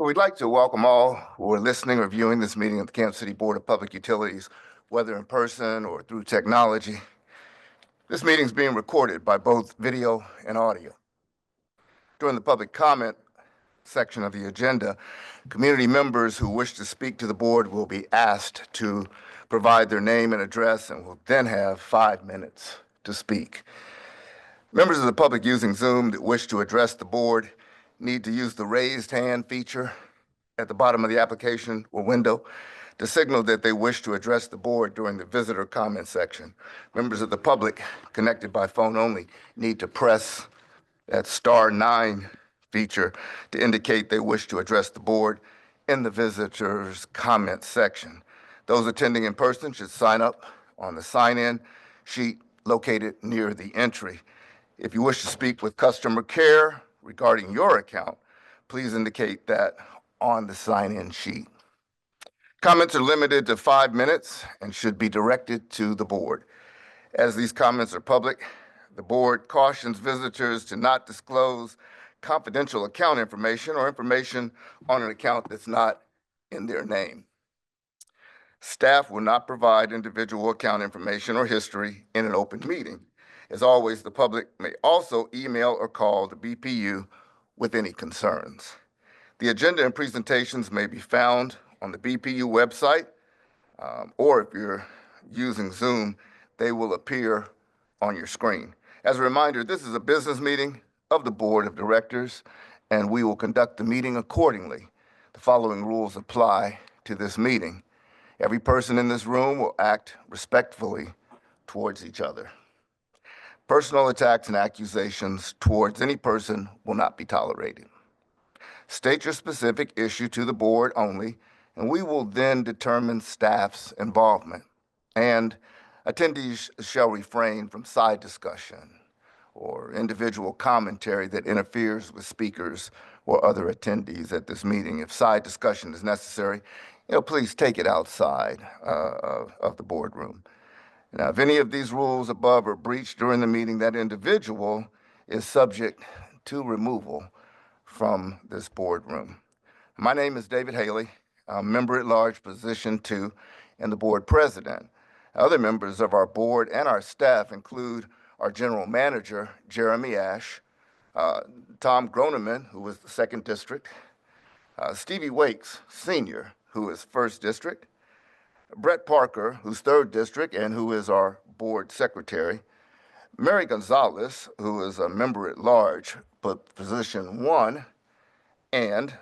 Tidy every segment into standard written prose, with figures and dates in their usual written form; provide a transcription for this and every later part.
We'd like to welcome all who are listening or viewing this meeting of the Kansas City Board of Public Utilities, whether in person or through technology. This meeting is being recorded by both video and audio. During the public comment section of the agenda, community members who wish to speak to the board will be asked to provide their name and address and will then have 5 minutes to speak. Members of the public using Zoom that wish to address the board need to use the raised hand feature at the bottom of the application or window to signal that they wish to address the board during the visitor comment section. Members of the public connected by phone only need to press that *9 feature to indicate they wish to address the board in the visitors comment section. Those attending in person should sign up on the sign-in sheet located near the entry. If you wish to speak with customer care regarding your account, please indicate that on the sign-in sheet. Comments are limited to 5 minutes and should be directed to the board. As these comments are public, the board cautions visitors to not disclose confidential account information or information on an account that's not in their name. Staff will not provide individual account information or history in an open meeting. As always, the public may also email or call the BPU with any concerns. The agenda and presentations may be found on the BPU website, or if you're using Zoom, they will appear on your screen. As a reminder, this is a business meeting of the Board of Directors, and we will conduct the meeting accordingly. The following rules apply to this meeting. Every person in this room will act respectfully towards each other. Personal attacks and accusations towards any person will not be tolerated. State your specific issue to the board only, and we will then determine staff's involvement. And attendees shall refrain from side discussion or individual commentary that interferes with speakers or other attendees at this meeting. If side discussion is necessary, please take it outside of the boardroom. Now, if any of these rules above are breached during the meeting, that individual is subject to removal from this boardroom. My name is David Haley. I'm member at large, position 2, and the board president. Other members of our board and our staff include our general manager, Jeremy Ash, Tom Groneman, who is the 2nd District, Stevie Wakes, Sr., who is 1st District, Brett Parker, who's 3rd District and who is our board secretary, Mary Gonzalez, who is a member at large, but position 1, and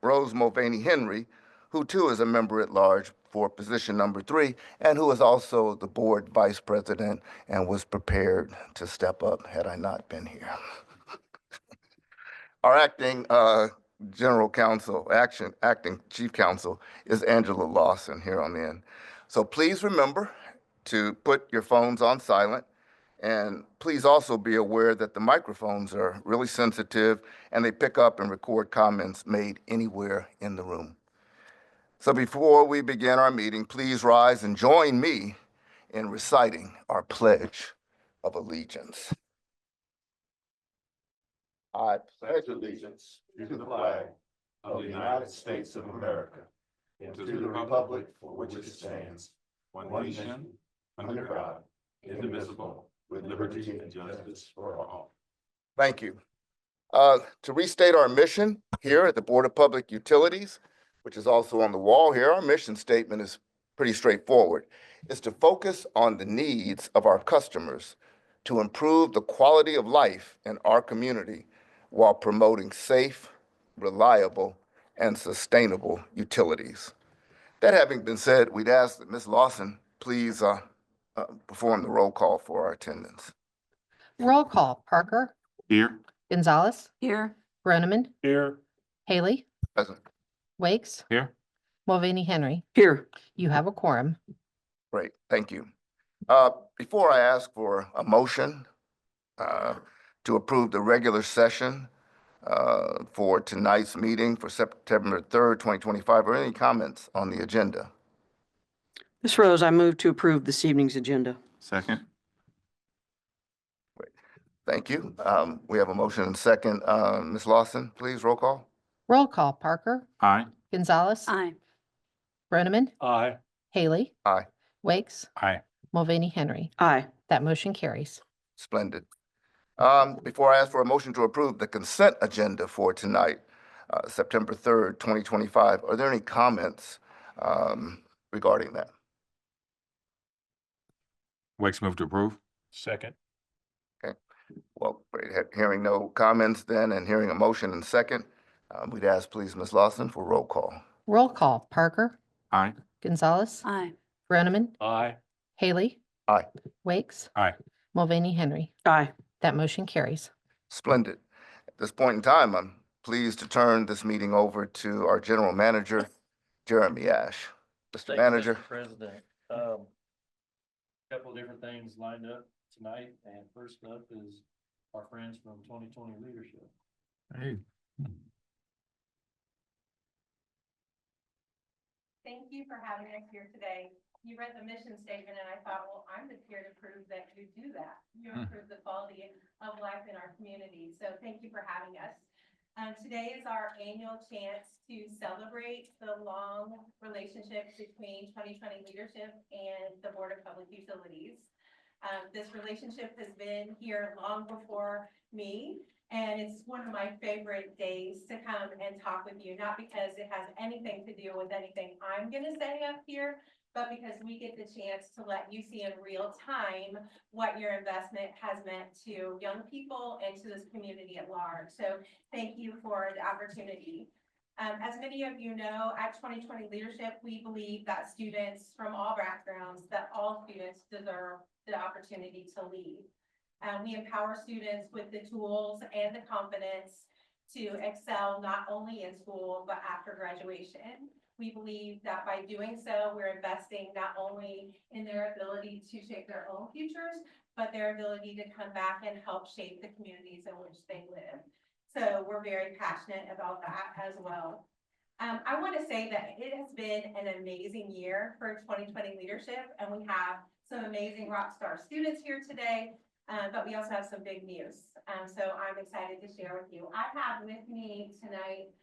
Rose Mulvaney Henry, who too is a member at large for position number 3, and who is also the board vice president and was prepared to step up had I not been here. Our acting general counsel, acting chief counsel is Angela Lawson here on the end. So please remember to put your phones on silent, and please also be aware that the microphones are really sensitive and they pick up and record comments made anywhere in the room. So before we begin our meeting, please rise and join me in reciting our Pledge of Allegiance. I pledge allegiance to the flag of the United States of America and to the republic for which it stands, one nation, under God, indivisible, with liberty and justice for all. Thank you. To restate our mission here at the Board of Public Utilities, which is also on the wall here, our mission statement is pretty straightforward. It's to focus on the needs of our customers to improve the quality of life in our community while promoting safe, reliable, and sustainable utilities. That having been said, we'd ask that Ms. Lawson please perform the roll call for our attendance. Roll call. Parker. Here. Gonzalez. Here. Groneman. Here. Haley. Present. Wakes. Here. Mulvaney Henry. Here. You have a quorum. Great, thank you. Before I ask for a motion to approve the regular session for tonight's meeting for September 3rd, 2025, are any comments on the agenda? Ms. Rose, I move to approve this evening's agenda. Second. Great, thank you. We have a motion and second. Ms. Lawson, please roll call. Roll call, Parker, Aye. Gonzalez, Aye. Groneman, Aye. Haley. Aye. Wakes, Aye. Mulvaney, Henry. Aye. That motion carries. Splendid. Before I ask for a motion to approve the consent agenda for tonight, September 3rd, 2025, are there any comments regarding that? Wakes move to approve. Second. Well, great. Hearing no comments then and hearing a motion and second, we'd ask please Ms. Lawson for roll call. Roll call, Parker, Aye. Gonzalez, Aye. Groneman, Aye. Haley. Aye. Wakes, Aye. Mulvaney, Henry. Aye. That motion carries. Splendid. At this point in time, I'm pleased to turn this meeting over to our General Manager, Jeremy Ash. Mr. Thank you, Manager. Mr. President, couple of different things lined up tonight, and first up is our friends from 2020 Leadership. Hey. Thank you for having us here today. You read the mission statement and I thought, well, I'm just here to prove that you do that. You improve the quality of life in our community. So thank you for having us. Today is our annual chance to celebrate the long relationship between 2020 Leadership and the Board of Public Utilities. This relationship has been here long before me. And it's one of my favorite days to come and talk with you, not because it has anything to do with anything I'm gonna say up here, but because we get the chance to let you see in real time what your investment has meant to young people and to this community at large. So thank you for the opportunity. As many of you know, at 2020 Leadership, we believe that students from all backgrounds, that all students deserve the opportunity to lead. We empower students with the tools and the confidence to excel not only in school, but after graduation. We believe that by doing so, we're investing not only in their ability to shape their own futures, but their ability to come back and help shape the communities in which they live. So we're very passionate about that as well. I want to say that it has been an amazing year for 2020 Leadership, and we have some amazing rock star students here today. But we also have some big news. So I'm excited to share with you. I have with me tonight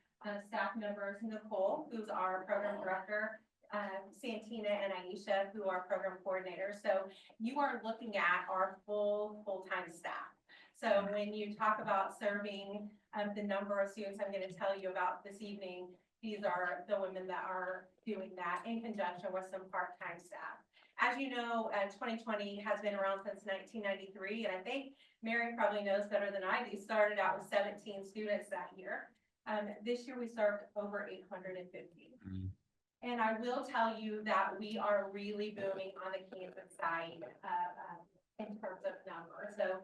staff members, Nicole, who's our program director, Santina and Aisha, who are program coordinators. So you are looking at our full-time staff. So when you talk about serving the number of students I'm going to tell you about this evening, these are the women that are doing that in conjunction with some part-time staff. As you know, 2020 has been around since 1993, and I think Mary probably knows better than I do. Started out with 17 students that year. This year we served over 850. And I will tell you that we are really booming on the Kansas side in terms of numbers. So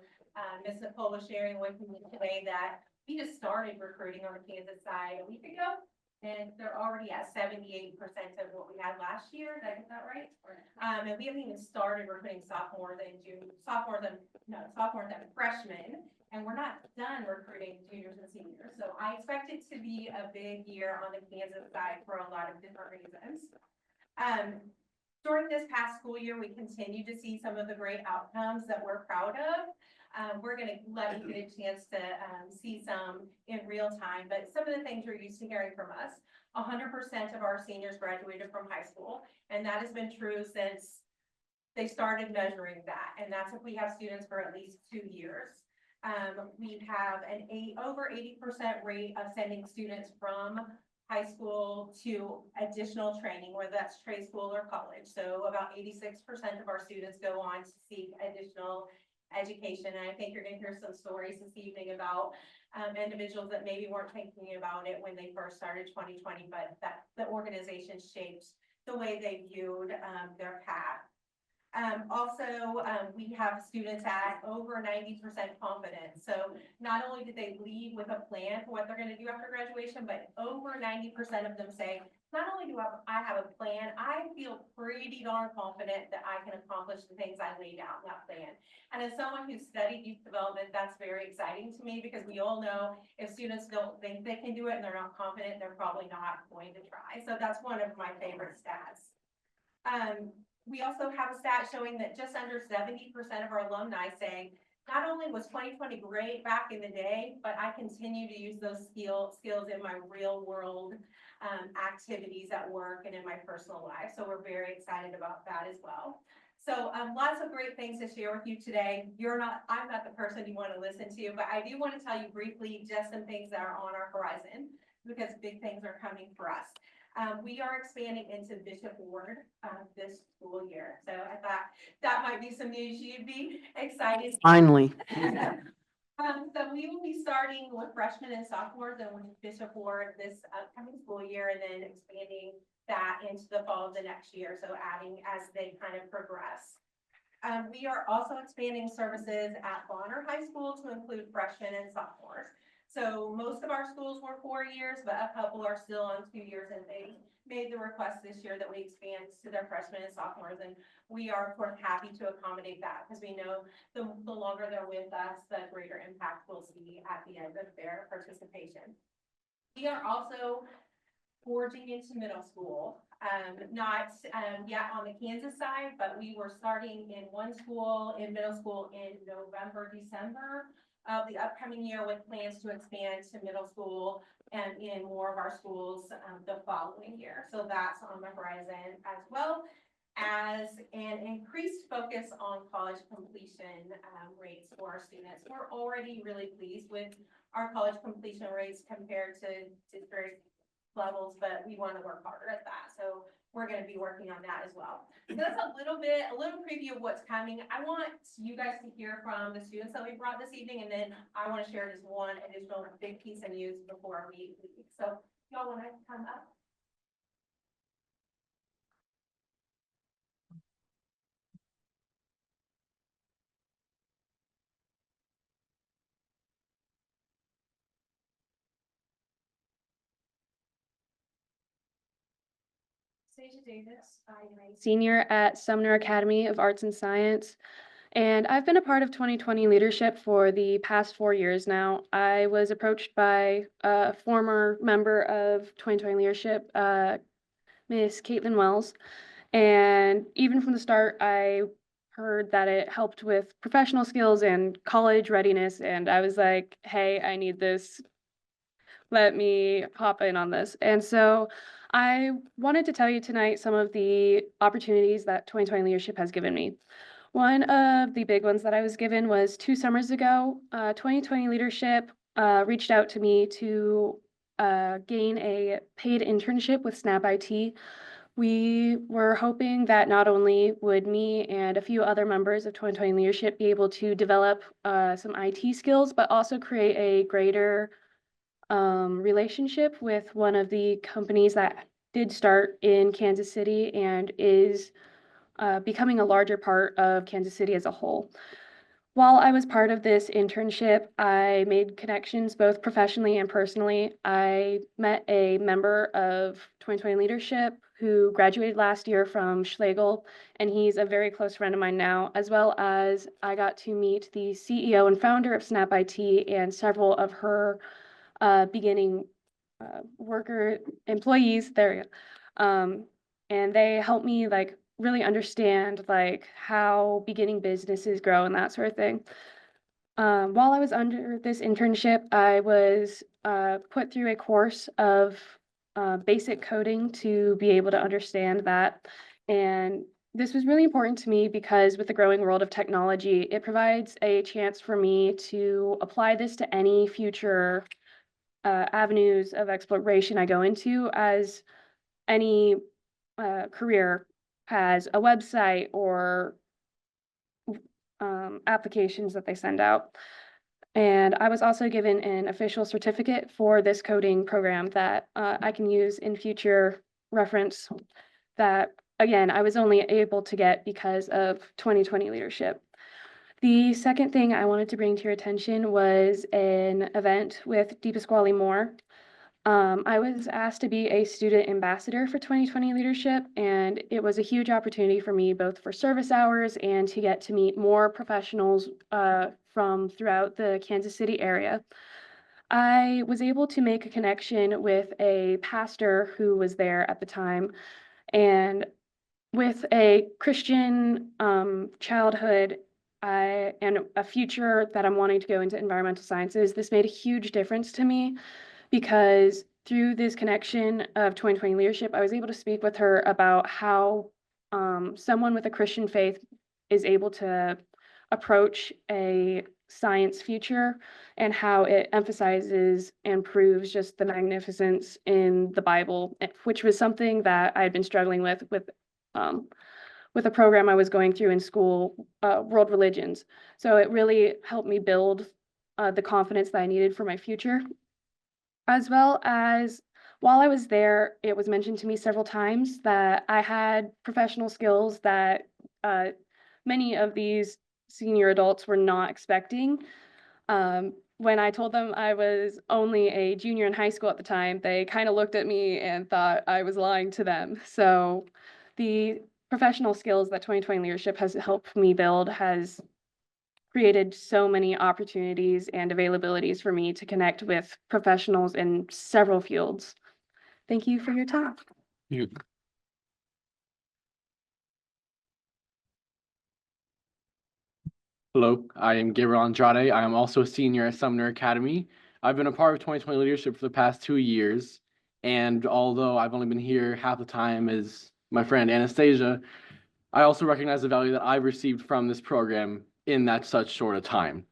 Ms. Nicole was sharing with me today that we just started recruiting on the Kansas side a week ago. And they're already at 78% of what we had last year. Did I get that right? And we haven't even started recruiting sophomores and freshmen. And we're not done recruiting juniors and seniors. So I expect it to be a big year on the Kansas side for a lot of different reasons. During this past school year, we continue to see some of the great outcomes that we're proud of. We're going to let you get a chance to see some in real time, but some of the things you're used to hearing from us, 100% of our seniors graduated from high school, and that has been true since they started measuring that, and that's if we have students for at least 2 years. We have an over 80% rate of sending students from high school to additional training, whether that's trade school or college. So about 86% of our students go on to seek additional education. And I think you're going to hear some stories this evening about individuals that maybe weren't thinking about it when they first started 2020, but that the organization shaped the way they viewed their path. We have students at over 90% confidence. So not only did they leave with a plan for what they're going to do after graduation, but over 90% of them say, not only do I have a plan, I feel pretty darn confident that I can accomplish the things I laid out in that plan. And as someone who studied youth development, that's very exciting to me because we all know if students don't think they can do it and they're not confident, they're probably not going to try. So that's one of my favorite stats. We also have a stat showing that just under 70% of our alumni say not only was 2020 great back in the day, but I continue to use those skills in my real world activities at work and in my personal life. So we're very excited about that as well. So lots of great things to share with you today. I'm not the person you want to listen to, but I do want to tell you briefly just some things that are on our horizon because big things are coming for us. We are expanding into Bishop Ward this school year. So I thought that might be some news you'd be excited. Finally. So we will be starting with freshmen and sophomores and with Bishop Ward this upcoming school year and then expanding that into the fall of the next year. So adding as they kind of progress. We are also expanding services at Bonner High School to include freshmen and sophomores. So most of our schools were 4 years, but a couple are still on 2 years and they made the request this year that we expand to their freshmen and sophomores. And we are of course happy to accommodate that because we know the longer they're with us, the greater impact we'll see at the end of their participation. We are also forging into middle school, not yet on the Kansas side, but we were starting in one school in middle school in November, December of the upcoming year with plans to expand to middle school and in more of our schools the following year. So that's on the horizon as well as an increased focus on college completion rates for our students. We're already really pleased with our college completion rates compared to various levels, but we want to work harder at that. So we're going to be working on that as well. So that's a little preview of what's coming. I want you guys to hear from the students that we brought this evening, and then I want to share just one additional big piece of news before we leave. So y'all want to come up? Stacia Davis, I am a senior at Sumner Academy of Arts and Science. And I've been a part of 2020 leadership for the past 4 years now. I was approached by a former member of 2020 leadership, Miss Caitlin Wells. And even from the start, I heard that it helped with professional skills and college readiness. And I was like, hey, I need this. Let me hop in on this. And so I wanted to tell you tonight some of the opportunities that 2020 leadership has given me. One of the big ones that I was given was 2 summers ago. 2020 leadership reached out to me to gain a paid internship with Snap IT. We were hoping that not only would me and a few other members of 2020 leadership be able to develop some IT skills, but also create a greater relationship with one of the companies that did start in Kansas City and is becoming a larger part of Kansas City as a whole. While I was part of this internship, I made connections both professionally and personally. I met a member of 2020 leadership who graduated last year from Schlegel, and he's a very close friend of mine now, as well as I got to meet the CEO and founder of Snap IT and several of her beginning employees there. And they helped me really understand how beginning businesses grow and that sort of thing. While I was under this internship, I was put through a course of basic coding to be able to understand that. And this was really important to me because with the growing world of technology, it provides a chance for me to apply this to any future avenues of exploration I go into, as any career has a website or applications that they send out. And I was also given an official certificate for this coding program that I can use in future reference that, again, I was only able to get because of 2020 leadership. The second thing I wanted to bring to your attention was an event with DePasquale Moore. I was asked to be a student ambassador for 2020 leadership, and it was a huge opportunity for me, both for service hours and to get to meet more professionals from throughout the Kansas City area. I was able to make a connection with a pastor who was there at the time, and with a Christian childhood and a future that I'm wanting to go into environmental sciences, this made a huge difference to me because through this connection of 2020 leadership, I was able to speak with her about how someone with a Christian faith is able to approach a science future and how it emphasizes and proves just the magnificence in the Bible, which was something that I had been struggling with a program I was going through in school, world religions. So it really helped me build the confidence that I needed for my future. As well as while I was there, it was mentioned to me several times that I had professional skills that many of these senior adults were not expecting. When I told them I was only a junior in high school at the time, they kind of looked at me and thought I was lying to them. So the professional skills that 2020 leadership has helped me build has created so many opportunities and availabilities for me to connect with professionals in several fields. Thank you for your time. You. Hello, I am Gabriel Andrade. I am also a senior at Sumner Academy. I've been a part of 2020 leadership for the past 2 years, and although I've only been here half the time as my friend Anastasia, I also recognize the value that I've received from this program in that such short a time.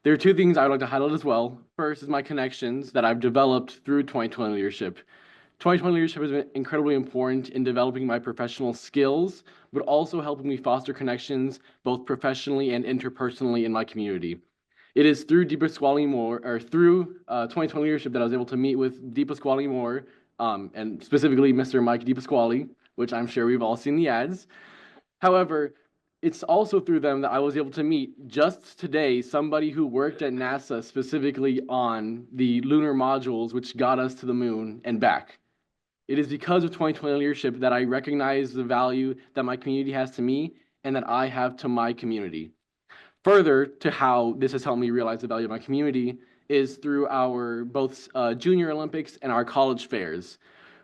There are 2 things I would like to highlight as well. First is my connections that I've developed through 2020 leadership. 2020 leadership has been incredibly important in developing my professional skills, but also helping me foster connections both professionally and interpersonally in my community. It is through Deepa Squally Moore, or through 2020 leadership, that I was able to meet with Deepa Squally Moore, and specifically Mr. Mike Deepa Squally, which I'm sure we've all seen the ads. However, it's also through them that I was able to meet just today somebody who worked at NASA specifically on the lunar modules, which got us to the moon and back. It is because of 2020 leadership that I recognize the value that my community has to me and that I have to my community. Further to how this has helped me realize the value of my community is through our both Junior Olympics and our college fairs,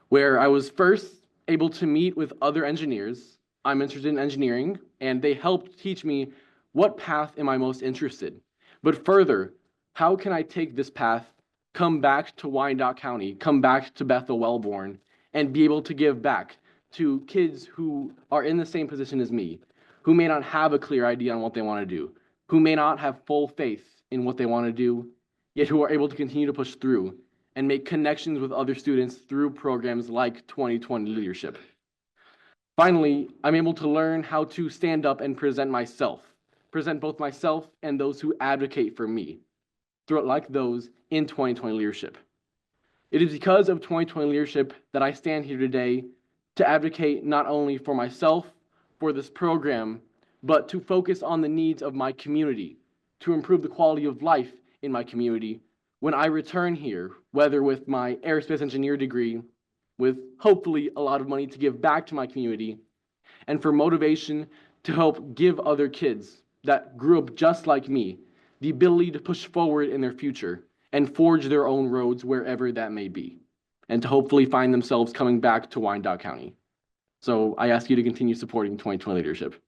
where I was first able to meet with other engineers. I'm interested in engineering, and they helped teach me what path am I most interested. But further, how can I take this path, come back to Wyandotte County, come back to Bethel Wellborn, and be able to give back to kids who are in the same position as me, who may not have a clear idea on what they want to do, who may not have full faith in what they want to do, yet who are able to continue to push through and make connections with other students through programs like 2020 leadership. Finally, I'm able to learn how to stand up and present both myself and those who advocate for me, like those in 2020 leadership. It is because of 2020 leadership that I stand here today to advocate not only for myself, for this program, but to focus on the needs of my community, to improve the quality of life in my community when I return here, whether with my aerospace engineer degree, with hopefully a lot of money to give back to my community, and for motivation to help give other kids that grew up just like me the ability to push forward in their future and forge their own roads wherever that may be, and to hopefully find themselves coming back to Wyandotte County. So I ask you to continue supporting 2020 leadership.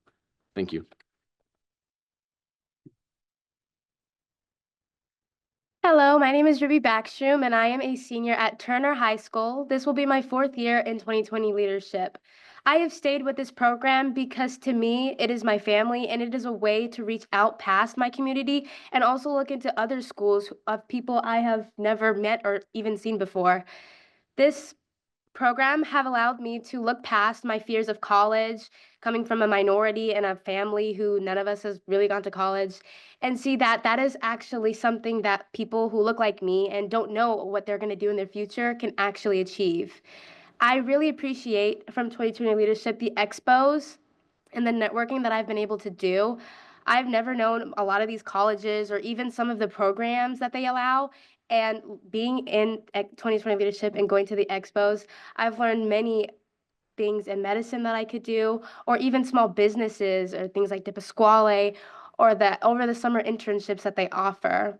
Thank you. Hello, my name is Ruby Backstrom, and I am a senior at Turner High School. This will be my 4th year in 2020 leadership. I have stayed with this program because to me, it is my family and it is a way to reach out past my community and also look into other schools of people I have never met or even seen before. This program have allowed me to look past my fears of college, coming from a minority and a family who none of us has really gone to college, and see that that is actually something that people who look like me and don't know what they're going to do in their future can actually achieve. I really appreciate from 2020 leadership the expos and the networking that I've been able to do. I've never known a lot of these colleges or even some of the programs that they allow. And being in 2020 leadership and going to the expos, I've learned many things in medicine that I could do, or even small businesses or things like Deepa Squally or the over the summer internships that they offer.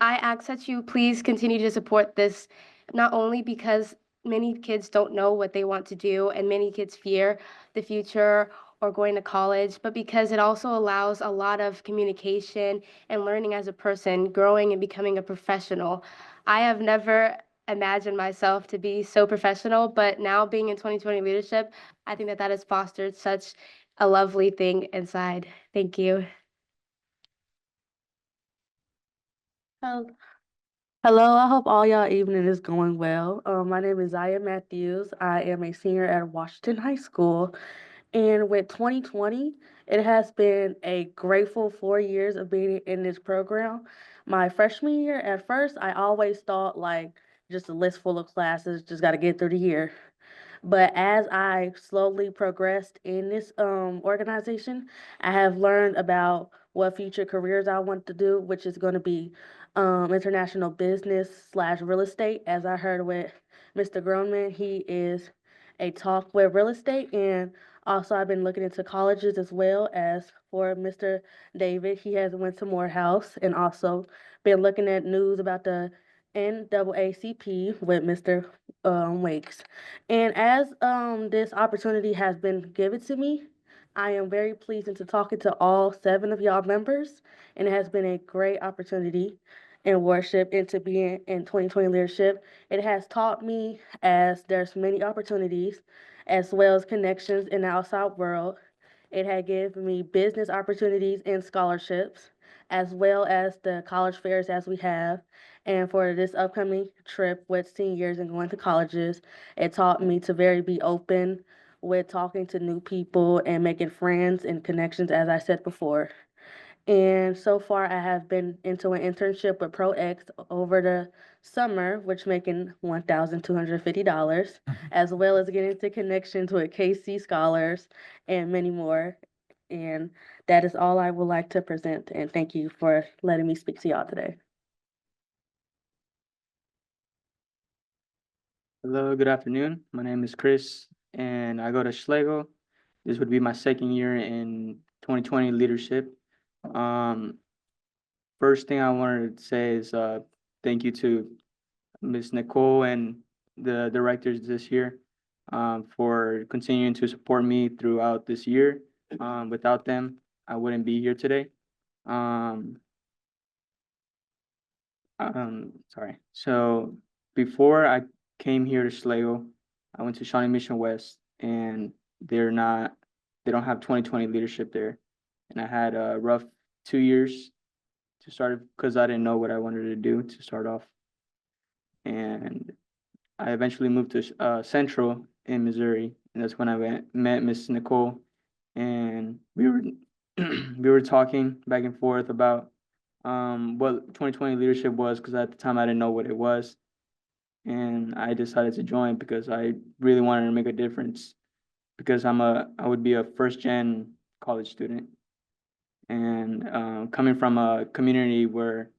I ask that you please continue to support this, not only because many kids don't know what they want to do and many kids fear the future or going to college, but because it also allows a lot of communication and learning as a person, growing and becoming a professional. I have never imagined myself to be so professional, but now being in 2020 leadership, I think that that has fostered such a lovely thing inside. Thank you. Hello, I hope all y'all evening is going well. My name is Zaya Matthews. I am a senior at Washington High School. And with 2020, it has been a grateful 4 years of being in this program. My freshman year, at first, I always thought like just a list full of classes, just got to get through the year. But as I slowly progressed in this organization, I have learned about what future careers I want to do, which is going to be international business/real estate. As I heard with Mr. Groneman, he is a talk with real estate, and also I've been looking into colleges as well as for Mr. David. He has went to Morehouse and also been looking at news about the NAACP with Mr. Wakes. And as this opportunity has been given to me, I am very pleased into talking to all 7 of y'all members, and it has been a great opportunity in worship and to be in 2020 leadership. It has taught me as there's many opportunities as well as connections in the outside world. It had given me business opportunities and scholarships, as well as the college fairs as we have. And for this upcoming trip with seniors and going to colleges, it taught me to very be open with talking to new people and making friends and connections, as I said before. And so far, I have been into an internship with ProX over the summer, which making $1,250, as well as getting into connections with KC scholars and many more. And that is all I would like to present. And thank you for letting me speak to y'all today. Hello, good afternoon. My name is Chris and I go to Schlegel. This would be my second year in 2020 leadership. First thing I wanted to say is thank you to Ms. Nicole and the directors this year for continuing to support me throughout this year. Without them, I wouldn't be here today. Sorry. So before I came here to Schlegel, I went to Shawnee Mission West, and they don't have 2020 leadership there. And I had a rough 2 years to start because I didn't know what I wanted to do to start off. And I eventually moved to Central in Missouri, and that's when I met Miss Nicole, and we were talking back and forth about what 2020 leadership was, because at the time I didn't know what it was. And I decided to join because I really wanted to make a difference, because I would be a first-gen college student. And coming from a community where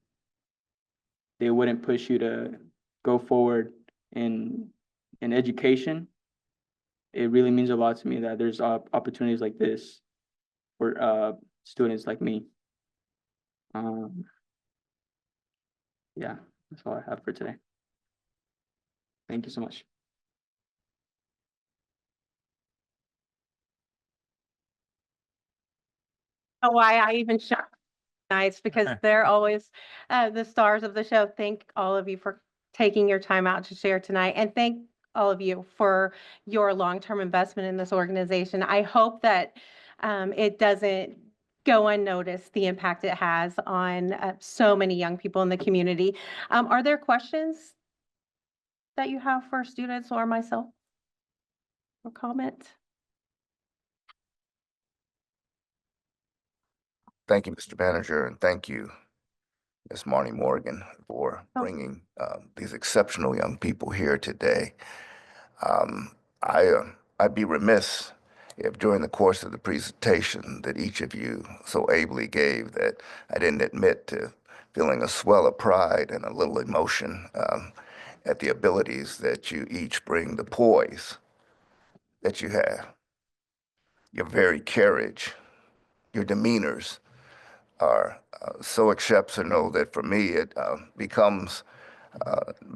they wouldn't push you to go forward in education, it really means a lot to me that there's opportunities like this for students like me. Yeah, that's all I have for today. Thank you so much. Why I even show nights, because they're always the stars of the show. Thank all of you for taking your time out to share tonight, and thank all of you for your long-term investment in this organization. I hope that it doesn't go unnoticed, the impact it has on so many young people in the community. Are there questions that you have for students or myself, or comment? Thank you, Mr. Manager, and thank you, Ms. Marnie Morgan, for bringing these exceptional young people here today. I'd be remiss if during the course of the presentation that each of you so ably gave that I didn't admit to feeling a swell of pride and a little emotion at the abilities that you each bring, the poise that you have, your very carriage, your demeanors are so exceptional that for me it becomes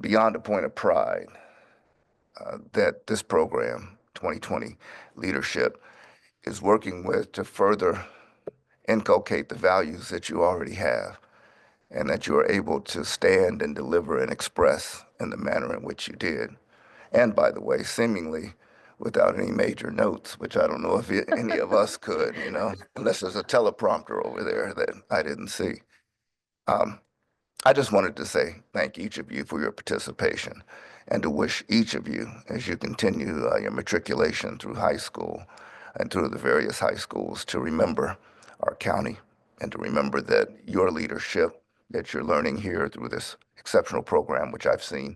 beyond a point of pride that this program, 2020 Leadership, is working with to further inculcate the values that you already have and that you are able to stand and deliver and express in the manner in which you did. And by the way, seemingly without any major notes, which I don't know if any of us could, unless there's a teleprompter over there that I didn't see. I just wanted to say thank each of you for your participation and to wish each of you, as you continue your matriculation through high school and through the various high schools, to remember our county and to remember that your leadership that you're learning here through this exceptional program, which I've seen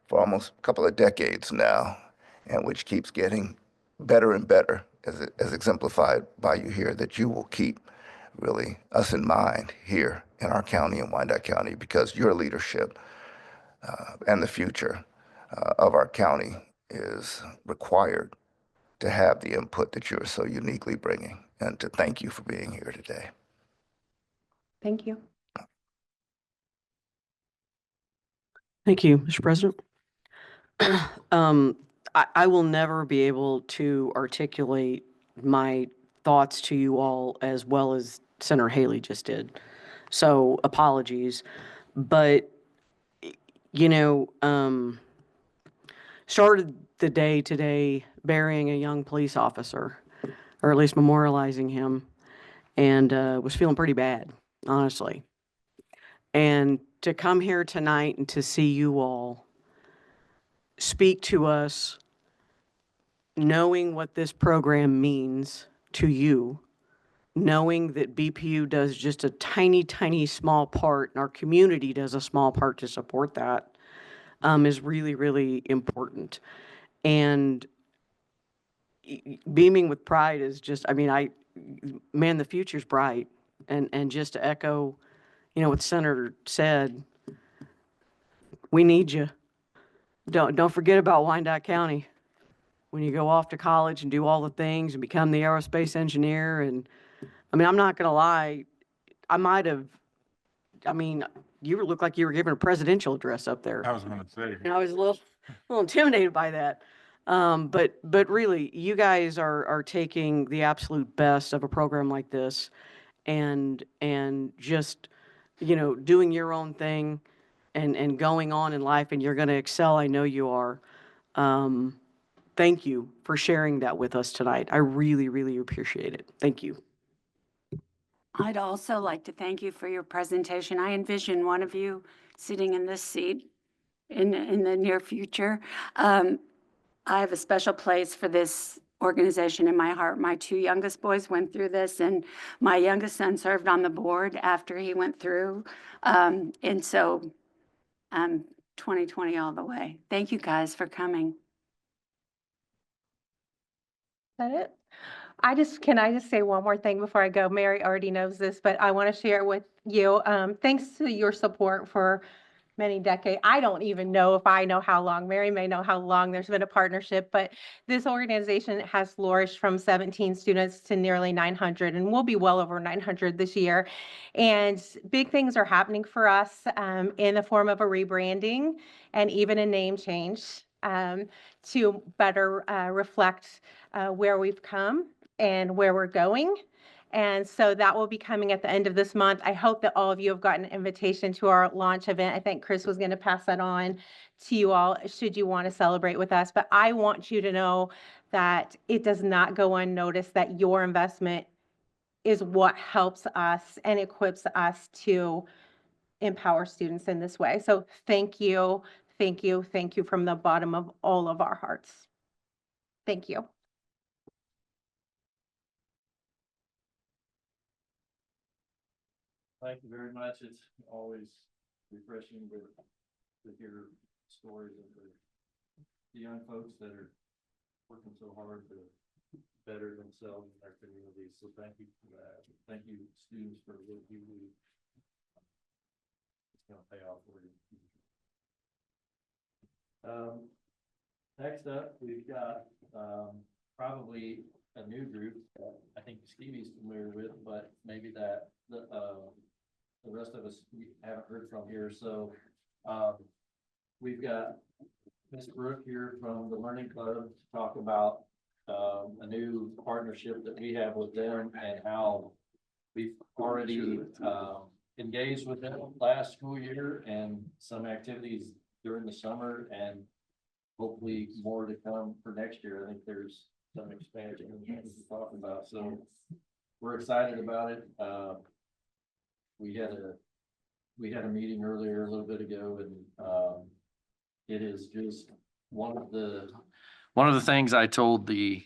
for almost a couple of decades now, and which keeps getting better and better as exemplified by you here, that you will keep really us in mind here in our county, in Wyandotte County, because your leadership and the future of our county is required to have the input that you're so uniquely bringing, and to thank you for being here today. Thank you. Thank you, Mr. President. I will never be able to articulate my thoughts to you all as well as Senator Haley just did. So apologies, but started the day today burying a young police officer, or at least memorializing him, and was feeling pretty bad, honestly. And to come here tonight and to see you all speak to us, knowing what this program means to you, knowing that BPU does just a tiny, tiny small part, and our community does a small part to support that, is really, really important. And beaming with pride is just, man, the future's bright. And just to echo, what the Senator said, we need you. Don't forget about Wyandotte County when you go off to college and do all the things and become the aerospace engineer. And I'm not going to lie, you look like you were giving a presidential address up there. I was going to say. And I was a little intimidated by that. But really, you guys are taking the absolute best of a program like this and just, doing your own thing and going on in life, and you're going to excel. I know you are. Thank you for sharing that with us tonight. I really, really appreciate it. Thank you. I'd also like to thank you for your presentation. I envision one of you sitting in this seat in the near future. I have a special place for this organization in my heart. My two youngest boys went through this, and my youngest son served on the board after he went through. And so 2020 all the way. Thank you guys for coming. That it? Can I just say one more thing before I go? Mary already knows this, but I want to share with you, thanks to your support for many decades. I don't even know if I know how long. Mary may know how long there's been a partnership, but this organization has flourished from 17 students to nearly 900, and we'll be well over 900 this year. And big things are happening for us in the form of a rebranding and even a name change to better reflect where we've come and where we're going. And so that will be coming at the end of this month. I hope that all of you have gotten an invitation to our launch event. I think Chris was going to pass that on to you all should you want to celebrate with us. But I want you to know that it does not go unnoticed, that your investment is what helps us and equips us to empower students in this way. So thank you, thank you, thank you from the bottom of all of our hearts. Thank you. Thank you very much. It's always refreshing to hear stories of the young folks that are working so hard to better themselves in their communities. So thank you for that. Thank you, students, for what you do. It's going to pay off for you. Next up, we've got probably a new group that I think Stevie's familiar with, but maybe that the rest of us we haven't heard from here. So we've got Ms. Brooke here from the Learning Club to talk about a new partnership that we have with them and how we've already, engaged with them last school year and some activities during the summer and hopefully more to come for next year. I think there's some expansion and things to talk about, so we're excited about it. We had a meeting earlier a little bit ago, and it is just one of the things I told the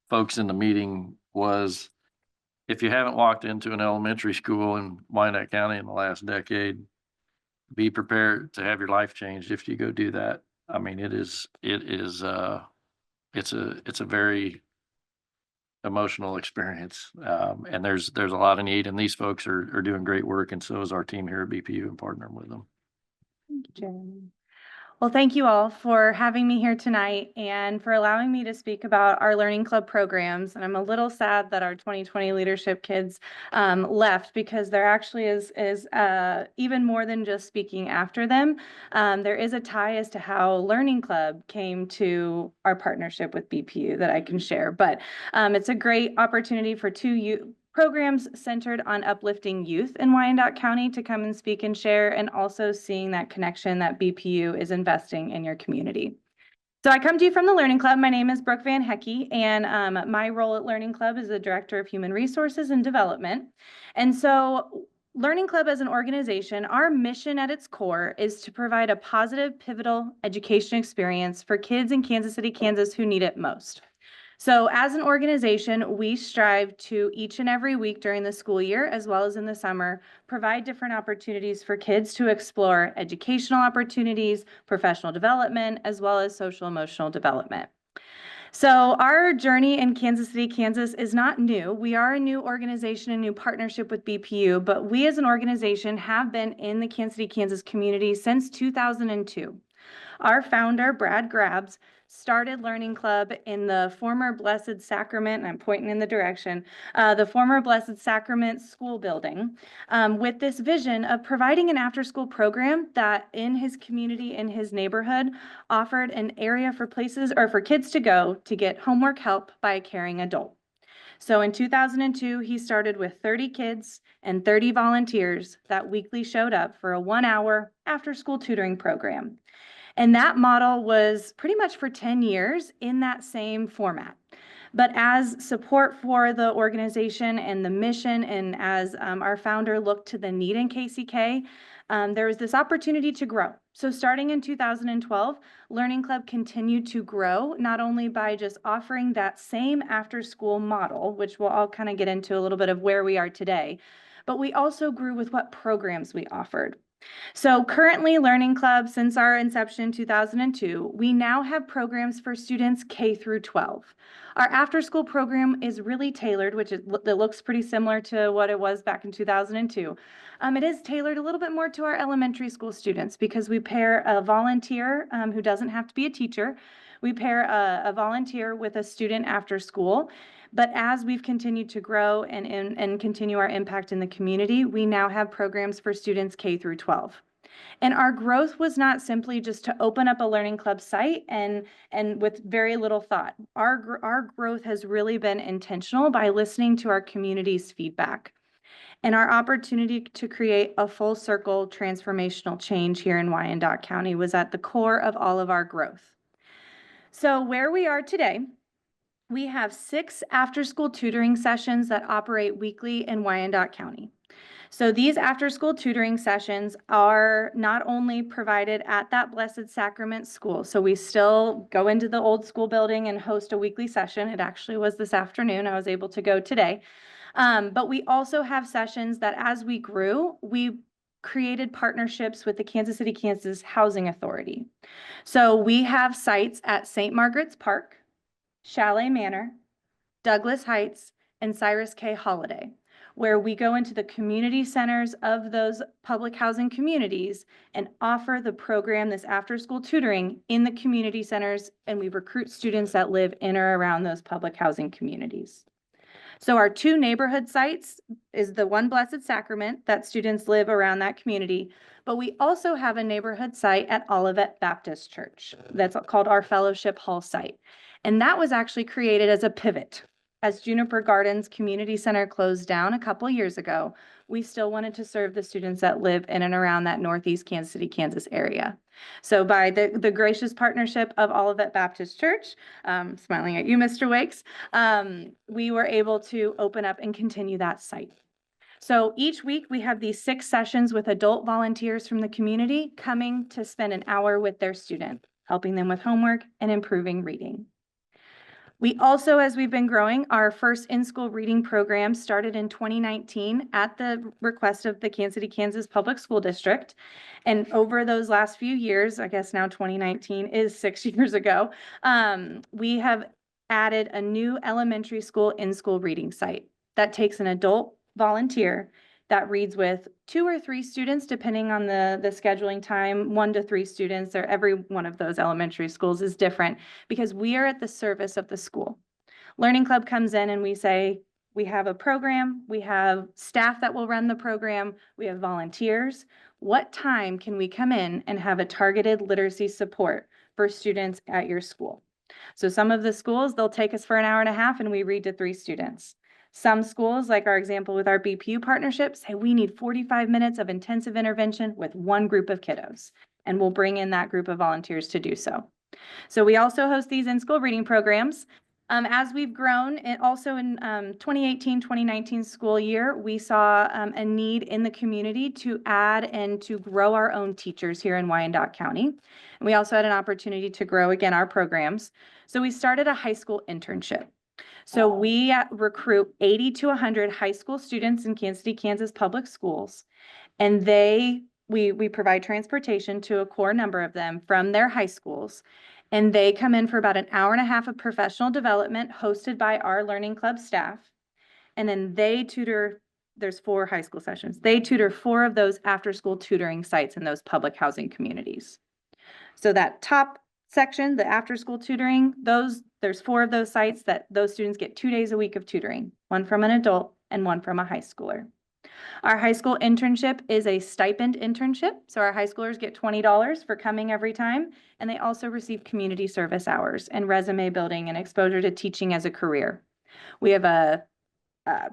folks in the meeting was, if you haven't walked into an elementary school in Wyandotte County in the last decade, be prepared to have your life changed if you go do that. I mean, it's a very emotional experience. And there's a lot of need, and these folks are doing great work, and so is our team here at BPU and partnering with them. Thank you, Jeremy. Well, thank you all for having me here tonight and for allowing me to speak about our Learning Club programs. And I'm a little sad that our 2020 leadership kids left, because there actually is even more than just speaking after them. There is a tie as to how Learning Club came to our partnership with BPU that I can share. But it's a great opportunity for two programs centered on uplifting youth in Wyandotte County to come and speak and share, and also seeing that connection that BPU is investing in your community. So I come to you from the Learning Club. My name is Brooke Van Hecke, and my role at Learning Club is the Director of Human Resources and Development. And so Learning Club as an organization, our mission at its core is to provide a positive, pivotal education experience for kids in Kansas City, Kansas who need it most. So as an organization, we strive to each and every week during the school year, as well as in the summer, provide different opportunities for kids to explore educational opportunities, professional development, as well as social emotional development. So our journey in Kansas City, Kansas is not new. We are a new organization, a new partnership with BPU, but we as an organization have been in the Kansas City, Kansas community since 2002. Our founder, Brad Grabs, started Learning Club in the former Blessed Sacrament, and I'm pointing in the direction, the former Blessed Sacrament school building, with this vision of providing an after-school program that in his community, in his neighborhood, offered an area for places or for kids to go to get homework help by a caring adult. So in 2002, he started with 30 kids and 30 volunteers that weekly showed up for a 1-hour after-school tutoring program. And that model was pretty much for 10 years in that same format. But as support for the organization and the mission, and as our founder looked to the need in KCK, there was this opportunity to grow. So starting in 2012, Learning Club continued to grow, not only by just offering that same after-school model, which we'll all kind of get into a little bit of where we are today, but we also grew with what programs we offered. So currently, Learning Club, since our inception in 2002, we now have programs for students K through 12. Our after-school program is really tailored, that looks pretty similar to what it was back in 2002. It is tailored a little bit more to our elementary school students, because we pair a volunteer who doesn't have to be a teacher. We pair a volunteer with a student after school. But as we've continued to grow and continue our impact in the community, we now have programs for students K through 12. And our growth was not simply just to open up a Learning Club site and with very little thought. Our growth has really been intentional by listening to our community's feedback. And our opportunity to create a full circle transformational change here in Wyandotte County was at the core of all of our growth. So where we are today, we have 6 after-school tutoring sessions that operate weekly in Wyandotte County. So these after-school tutoring sessions are not only provided at that Blessed Sacrament school, so we still go into the old school building and host a weekly session. It actually was this afternoon. I was able to go today. But we also have sessions that, as we grew, we created partnerships with the Kansas City, Kansas Housing Authority. So we have sites at St. Margaret's Park, Chalet Manor, Douglas Heights, and Cyrus K. Holiday, where we go into the community centers of those public housing communities and offer the program, this after-school tutoring, in the community centers, and we recruit students that live in or around those public housing communities. So our two neighborhood sites is the One Blessed Sacrament that students live around that community. But we also have a neighborhood site at Olivet Baptist Church. That's called our Fellowship Hall site. And that was actually created as a pivot. As Juniper Gardens Community Center closed down a couple years ago, we still wanted to serve the students that live in and around that Northeast Kansas City, Kansas area. So by the gracious partnership of Olivet Baptist Church, smiling at you, Mr. Wakes, we were able to open up and continue that site. So each week we have these 6 sessions with adult volunteers from the community coming to spend an hour with their student, helping them with homework and improving reading. We also, as we've been growing, our first in-school reading program started in 2019 at the request of the Kansas City, Kansas Public School District. And over those last few years, I guess now 2019 is 6 years ago, we have added a new elementary school in-school reading site that takes an adult volunteer that reads with 2 or 3 students, depending on the scheduling time, 1 to 3 students, or every one of those elementary schools is different because we are at the service of the school. Learning Club comes in and we say, we have a program, we have staff that will run the program, we have volunteers. What time can we come in and have a targeted literacy support for students at your school? So some of the schools, they'll take us for an hour and a half and we read to 3 students. Some schools, like our example with our BPU partnership, say we need 45 minutes of intensive intervention with 1 group of kiddos, and we'll bring in that group of volunteers to do so. So we also host these in-school reading programs. As we've grown, and also in 2018-2019 school year, we saw a need in the community to add and to grow our own teachers here in Wyandotte County. And we also had an opportunity to grow, again, our programs. So we started a high school internship. So we recruit 80 to 100 high school students in Kansas City, Kansas public schools, and we provide transportation to a core number of them from their high schools, and they come in for about an hour and a half of professional development hosted by our Learning Club staff, and then they tutor. There's 4 high school sessions. They tutor 4 of those after-school tutoring sites in those public housing communities. So that top section, the after-school tutoring, there's 4 of those sites that those students get 2 days a week of tutoring, 1 from an adult and 1 from a high schooler. Our high school internship is a stipend internship. So our high schoolers get $20 for coming every time. And they also receive community service hours and resume building and exposure to teaching as a career. We have a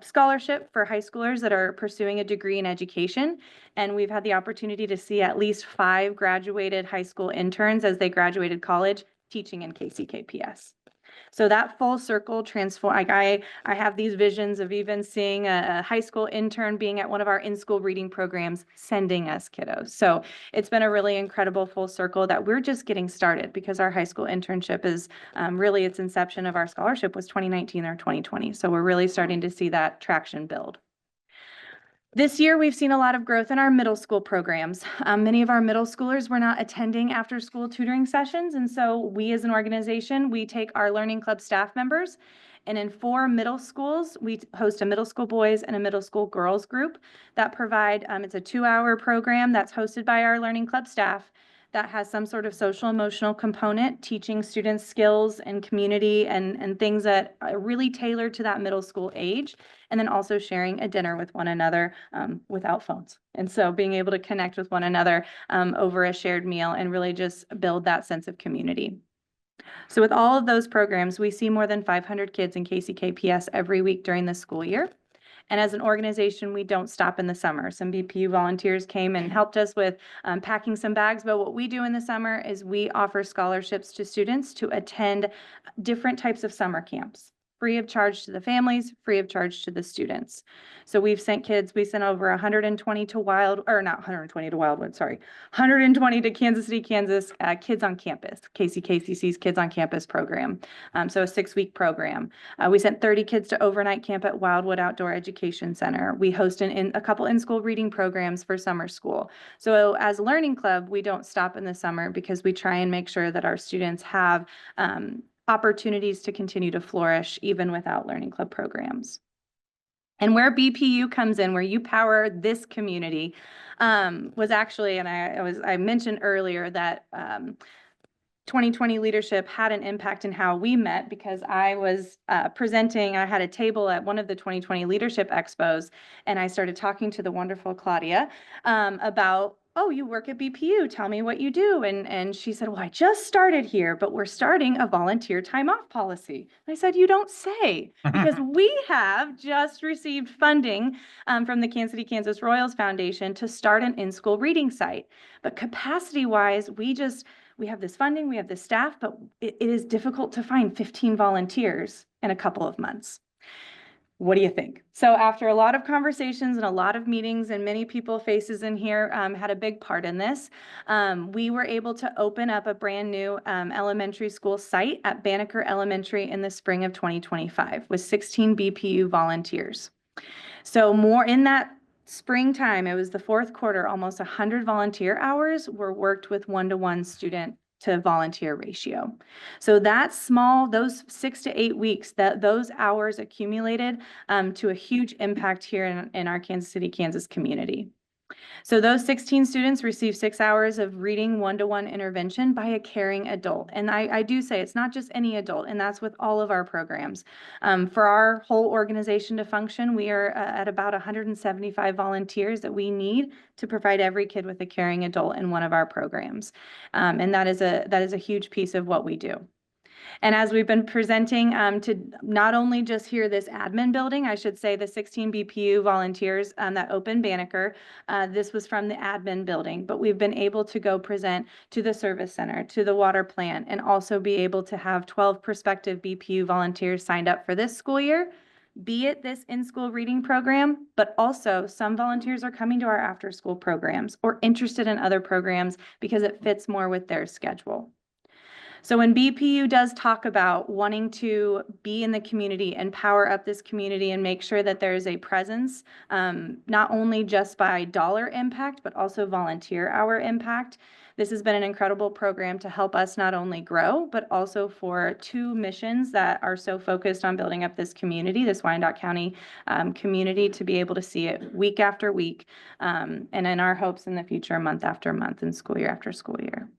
scholarship for high schoolers that are pursuing a degree in education. And we've had the opportunity to see at least 5 graduated high school interns as they graduated college teaching in KCKPS. So that full circle transform, like I have these visions of even seeing a high school intern being at one of our in-school reading programs, sending us kiddos. So it's been a really incredible full circle that we're just getting started because our high school internship is really its inception of our scholarship was 2019 or 2020. So we're really starting to see that traction build. This year, we've seen a lot of growth in our middle school programs. Many of our middle schoolers were not attending after-school tutoring sessions, and so we as an organization, we take our Learning Club staff members, and in 4 middle schools, we host a middle school boys and a middle school girls group that provide, it's a 2-hour program that's hosted by our Learning Club staff that has some sort of social emotional component, teaching students skills and community and things that are really tailored to that middle school age, and then also sharing a dinner with one another without phones. And so being able to connect with one another over a shared meal and really just build that sense of community. So with all of those programs, we see more than 500 kids in KCKPS every week during the school year. And as an organization, we don't stop in the summer. Some BPU volunteers came and helped us with packing some bags. But what we do in the summer is we offer scholarships to students to attend different types of summer camps, free of charge to the families, free of charge to the students. So we sent over 120 to not 120 to Wildwood, sorry, 120 to Kansas City, Kansas, Kids on Campus, KCKCC's Kids on Campus program. So a 6-week program. We sent 30 kids to overnight camp at Wildwood Outdoor Education Center. We host a couple in-school reading programs for summer school. So as a Learning Club, we don't stop in the summer because we try and make sure that our students have opportunities to continue to flourish even without Learning Club programs. And where BPU comes in, where you power this community, was actually, and I mentioned earlier that 2020 leadership had an impact in how we met because I was presenting, I had a table at one of the 2020 leadership expos, and I started talking to the wonderful Claudia about, oh, you work at BPU, tell me what you do. And she said, well, I just started here, but we're starting a volunteer time off policy. And I said, you don't say, because we have just received funding from the Kansas City, Kansas Royals Foundation to start an in-school reading site. But capacity-wise, we have this funding, we have this staff, but it is difficult to find 15 volunteers in a couple of months. What do you think? So after a lot of conversations and a lot of meetings, and many people faces in here had a big part in this, we were able to open up a brand new elementary school site at Banneker Elementary in the spring of 2025 with 16 BPU volunteers. So more in that springtime, it was the fourth quarter, almost 100 volunteer hours were worked with 1-to-1 student to volunteer ratio. So that small, those 6 to 8 weeks, those hours accumulated to a huge impact here in our Kansas City, Kansas community. So those 16 students received 6 hours of reading 1-to-1 intervention by a caring adult. And I do say it's not just any adult, and that's with all of our programs. For our whole organization to function, we are at about 175 volunteers that we need to provide every kid with a caring adult in one of our programs. And that is a huge piece of what we do. And as we've been presenting to not only just here this admin building, I should say the 16 BPU volunteers that opened Banneker, this was from the admin building, but we've been able to go present to the service center, to the water plant, and also be able to have 12 prospective BPU volunteers signed up for this school year, be it this in-school reading program, but also some volunteers are coming to our after-school programs or interested in other programs because it fits more with their schedule. So when BPU does talk about wanting to be in the community and power up this community and make sure that there is a presence, not only just by dollar impact, but also volunteer hour impact, this has been an incredible program to help us not only grow, but also for 2 missions that are so focused on building up this community, this Wyandotte County community, to be able to see it week after week, and in our hopes in the future, month after month and school year after school year.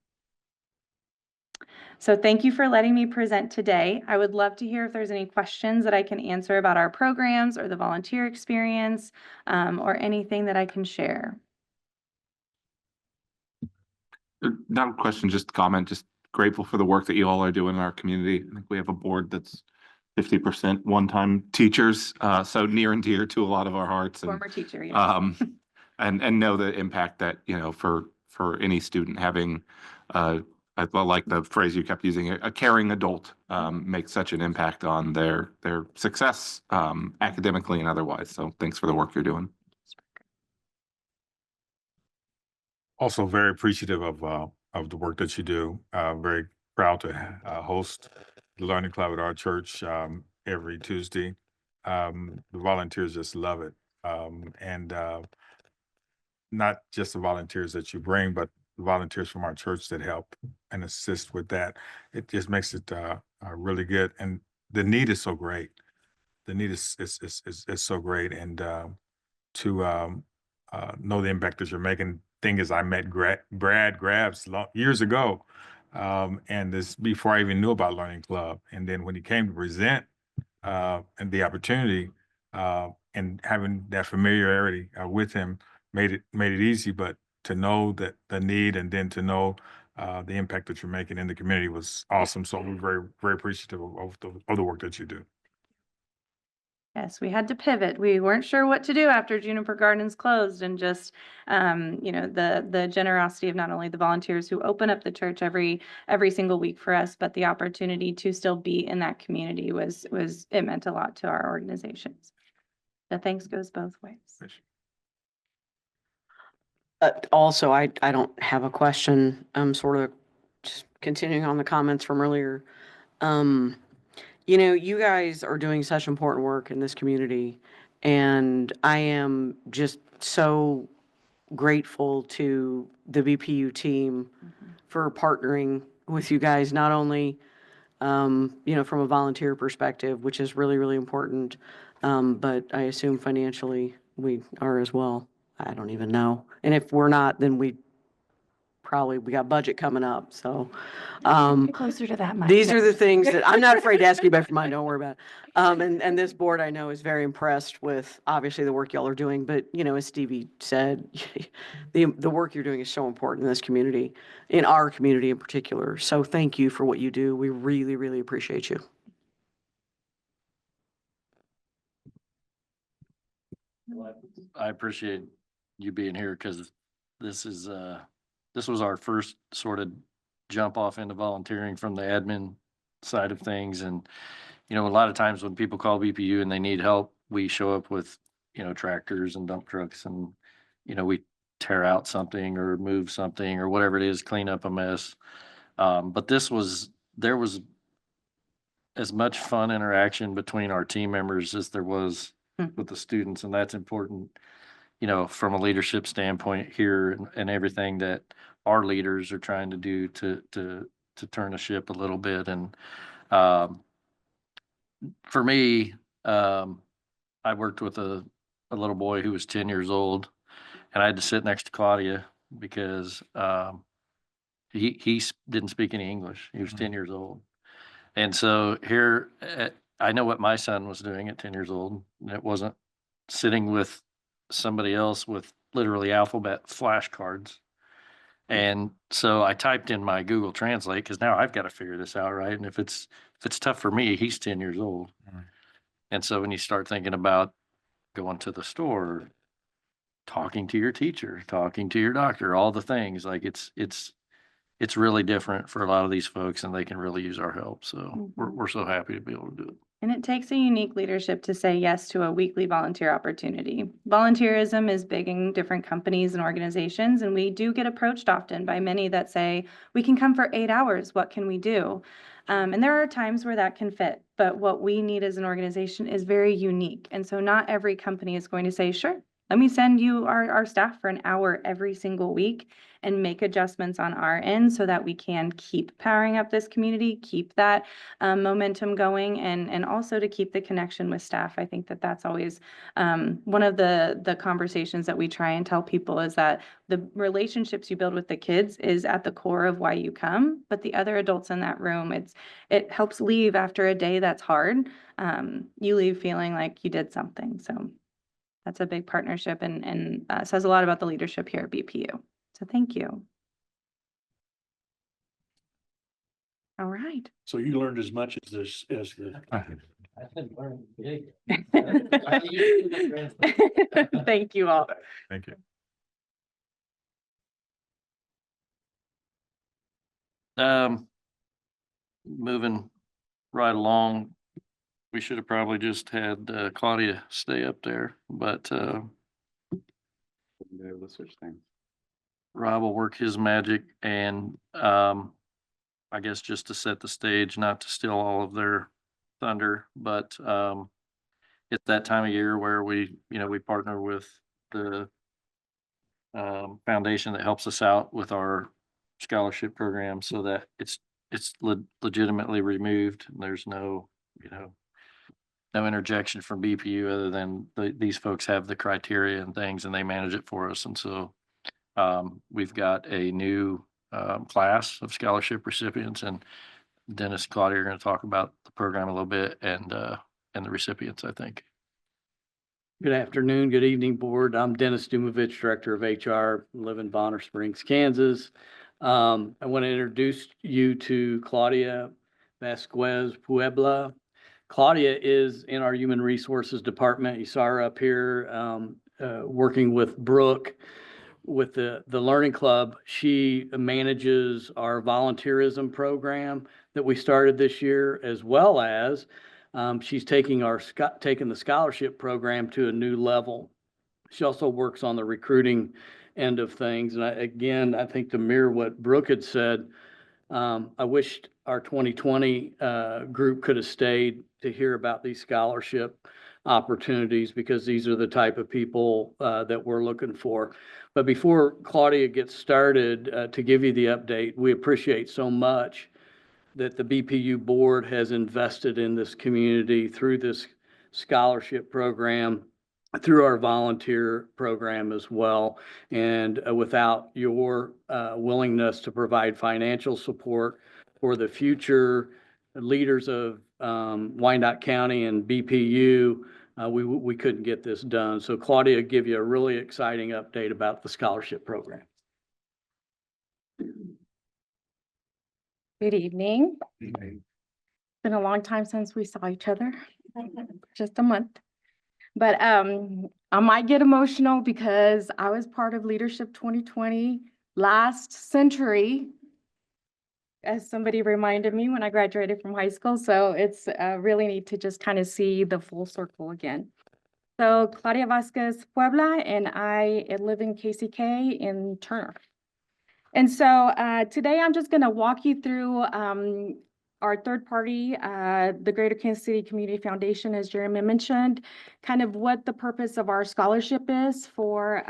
So thank you for letting me present today. I would love to hear if there's any questions that I can answer about our programs or the volunteer experience, or anything that I can share. Not a question, just a comment, just grateful for the work that you all are doing in our community. I think we have a board that's 50% one-time teachers, so near and dear to a lot of our hearts. And, Former teacher, yes. and know the impact that, for any student having, I like the phrase you kept using, a caring adult makes such an impact on their success academically and otherwise. So thanks for the work you're doing. Also very appreciative of the work that you do. Very proud to host the Learning Club at our church every Tuesday. The volunteers just love it. And not just the volunteers that you bring, but volunteers from our church that help and assist with that. It just makes it really good. And the need is so great. The need is so great. And to know the impact that you're making. Thing is, I met Brad Grabs years ago. And this before I even knew about Learning Club. And then when he came to present and the opportunity and having that familiarity with him made it easy, but to know that the need and then to know the impact that you're making in the community was awesome. So we're very, very appreciative of the work that you do. Yes, we had to pivot. We weren't sure what to do after Juniper Gardens closed, and just, the generosity of not only the volunteers who open up the church every single week for us, but the opportunity to still be in that community it meant a lot to our organizations. The thanks goes both ways. Also, I don't have a question. I'm sort of just continuing on the comments from earlier. You guys are doing such important work in this community, and I am just so grateful to the BPU team for partnering with you guys, not only, from a volunteer perspective, which is really, really important, but I assume financially we are as well. I don't even know. And if we're not, then we probably, we got budget coming up, so. Um, Closer to that mic. these are the things that, I'm not afraid to ask you about for mine, don't worry about it. And this board I know is very impressed with, obviously, the work y'all are doing, but, you know, as Stevie said, the work you're doing is so important in this community, in our community in particular. So thank you for what you do. We really, really appreciate you. I appreciate you being here because this was our first sort of jump off into volunteering from the admin side of things. And, you know, a lot of times when people call BPU and they need help, we show up with, you know, tractors and dump trucks and, you know, we tear out something or move something or whatever it is, clean up a mess. But there was as much fun interaction between our team members as there was with the students, and that's important, you know, from a leadership standpoint here and everything that our leaders are trying to do to turn the ship a little bit. And for me, I worked with a little boy who was 10 years old, and I had to sit next to Claudia because he didn't speak any English. He was 10 years old. And so here, I know what my son was doing at 10 years old. And it wasn't sitting with somebody else with literally alphabet flashcards. And so I typed in my Google Translate because now I've got to figure this out, right? And if it's tough for me, he's 10 years old. Right. And so when you start thinking about going to the store, talking to your teacher, talking to your doctor, all the things, like it's really different for a lot of these folks, and they can really use our help. So we're so happy to be able to do it. And it takes a unique leadership to say yes to a weekly volunteer opportunity. Volunteerism is big in different companies and organizations, and we do get approached often by many that say, we can come for 8 hours, what can we do? And there are times where that can fit, but what we need as an organization is very unique. And so not every company is going to say, sure, let me send you our staff for an hour every single week and make adjustments on our end so that we can keep powering up this community, keep that momentum going, and also to keep the connection with staff. I think that that's always one of the conversations that we try and tell people is that the relationships you build with the kids is at the core of why you come, but the other adults in that room, it helps leave after a day that's hard. You leave feeling like you did something. So that's a big partnership and says a lot about the leadership here at BPU. So thank you. All right. So you learned as much as the. Thank you all. Thank you. Moving right along, we should have probably just had Claudia stay up there, but Rob will work his magic, and I guess just to set the stage, not to steal all of their thunder, but it's that time of year where we partner with the foundation that helps us out with our scholarship program so that it's legitimately removed. And there's no interjection from BPU other than these folks have the criteria and things and they manage it for us. And so we've got a new class of scholarship recipients, and Dennis and Claudia are going to talk about the program a little bit and the recipients, I think. Good afternoon, good evening, board. I'm Dennis Dumovich, Director of HR, live in Bonner Springs, Kansas. I want to introduce you to Claudia Vasquez Puebla. Claudia is in our Human Resources Department. You saw her up here working with Brooke with the Learning Club. She manages our volunteerism program that we started this year, as well as she's taking the scholarship program to a new level. She also works on the recruiting end of things. And I think to mirror what Brooke had said, I wished our 2020 group could have stayed to hear about these scholarship opportunities, because these are the type of people that we're looking for. But before Claudia gets started, to give you the update, we appreciate so much that the BPU board has invested in this community through this scholarship program. through our volunteer program as well. And without your willingness to provide financial support for the future leaders of Wyandotte County and BPU, we couldn't get this done. So Claudia, give you a really exciting update about the scholarship program. Good evening. Been a long time since we saw each other, just a month. But I might get emotional because I was part of Leadership 2020 last century, as somebody reminded me when I graduated from high school. So it's really neat to just kind of see the full circle again. So Claudia Vasquez Puebla, and I live in KCK in Turner. And so today I'm just going to walk you through our third party, the Greater Kansas City Community Foundation, as Jeremy mentioned, kind of what the purpose of our scholarship is for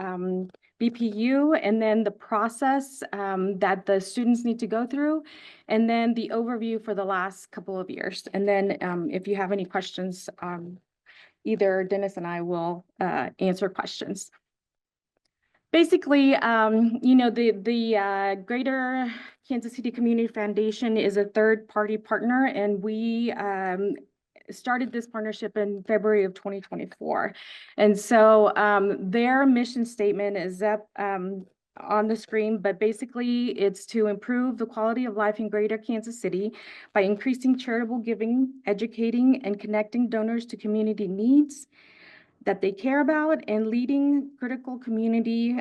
BPU, and then the process that the students need to go through, and then the overview for the last couple of years. And then if you have any questions, either Dennis and I will answer questions. Basically, you know, the Greater Kansas City Community Foundation is a third-party partner, and we started this partnership in February of 2024. And so their mission statement is up on the screen, but basically it's to improve the quality of life in Greater Kansas City by increasing charitable giving, educating, and connecting donors to community needs that they care about, and leading critical community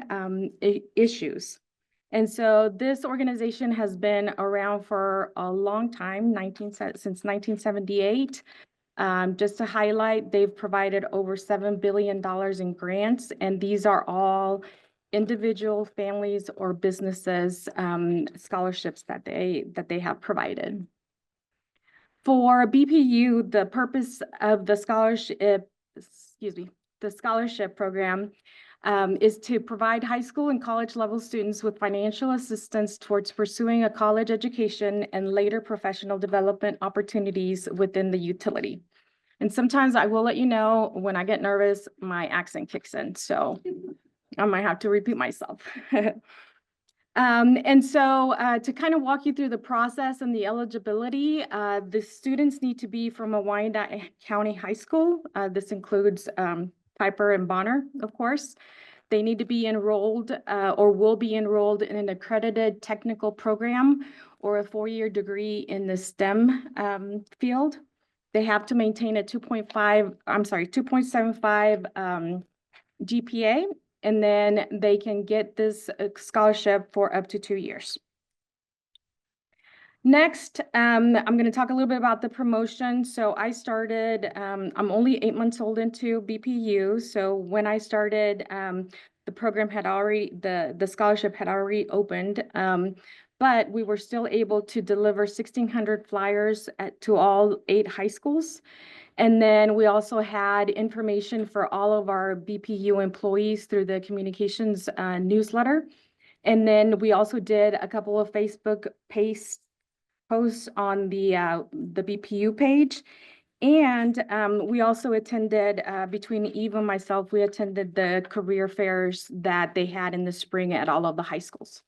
issues. And so this organization has been around for a long time, since 1978. Just to highlight, they've provided over $7 billion in grants, and these are all individual, families, or businesses scholarships that they have provided. For BPU, the purpose of the scholarship, the scholarship program is to provide high school and college level students with financial assistance towards pursuing a college education and later professional development opportunities within the utility. And sometimes I will let you know, when I get nervous, my accent kicks in, so I might have to repeat myself. And so to kind of walk you through the process and the eligibility, the students need to be from a Wyandotte County high school. This includes Piper and Bonner, of course. They need to be enrolled or will be enrolled in an accredited technical program or a 4-year degree in the STEM field. They have to maintain a 2.75 GPA, and then they can get this scholarship for up to 2 years. Next, I'm going to talk a little bit about the promotion. So I started, I'm only 8 months old into BPU. So when I started, the program had already, the scholarship had already opened, but we were still able to deliver 1,600 flyers to all 8 high schools. And then we also had information for all of our BPU employees through the communications newsletter. And then we also did a couple of Facebook posts on the BPU page. And we also attended, between Eve and myself, we attended the career fairs that they had in the spring at all of the high schools.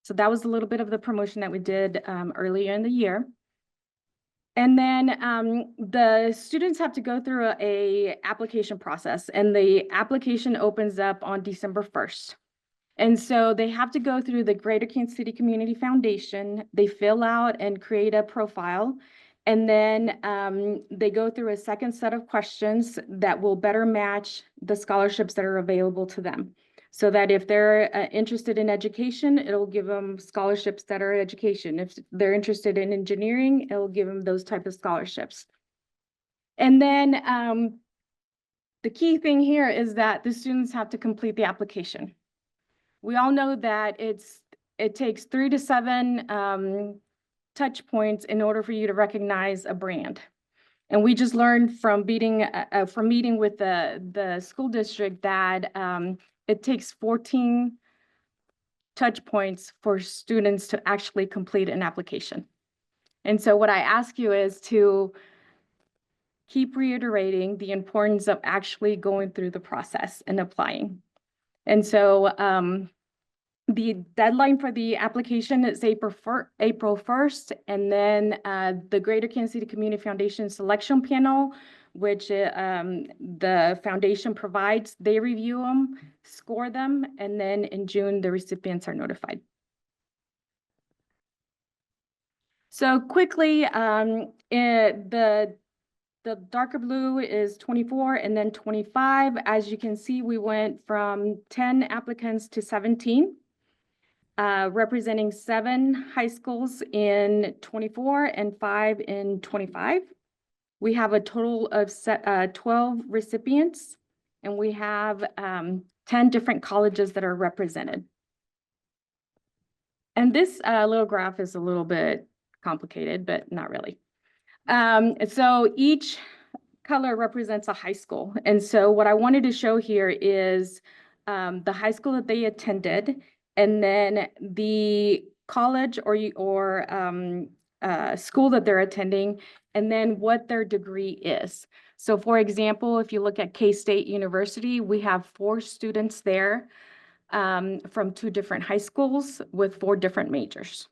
So that was a little bit of the promotion that we did earlier in the year. And then the students have to go through a application process, and the application opens up on December 1st. And so they have to go through the Greater Kansas City Community Foundation. They fill out and create a profile, and then they go through a second set of questions that will better match the scholarships that are available to them. So that if they're interested in education, it'll give them scholarships that are education. If they're interested in engineering, it'll give them those type of scholarships. And then the key thing here is that the students have to complete the application. We all know that it takes 3 to 7 touch points in order for you to recognize a brand. And we just learned from meeting with the school district that it takes 14 touch points for students to actually complete an application. And so what I ask you is to keep reiterating the importance of actually going through the process and applying. And so the deadline for the application is April 1st, and then the Greater Kansas City Community Foundation Selection Panel, which the foundation provides, they review them, score them, and then in June, the recipients are notified. So quickly, the darker blue is 24 and then 25. As you can see, we went from 10 applicants to 17, representing 7 high schools in 24 and 5 in 25. We have a total of 12 recipients, and we have 10 different colleges that are represented. And this little graph is a little bit complicated, but not really. So each color represents a high school. And so what I wanted to show here is the high school that they attended, and then the college or school that they're attending, and then what their degree is. So for example, if you look at K-State University, we have 4 students there from 2 different high schools with 4 different majors.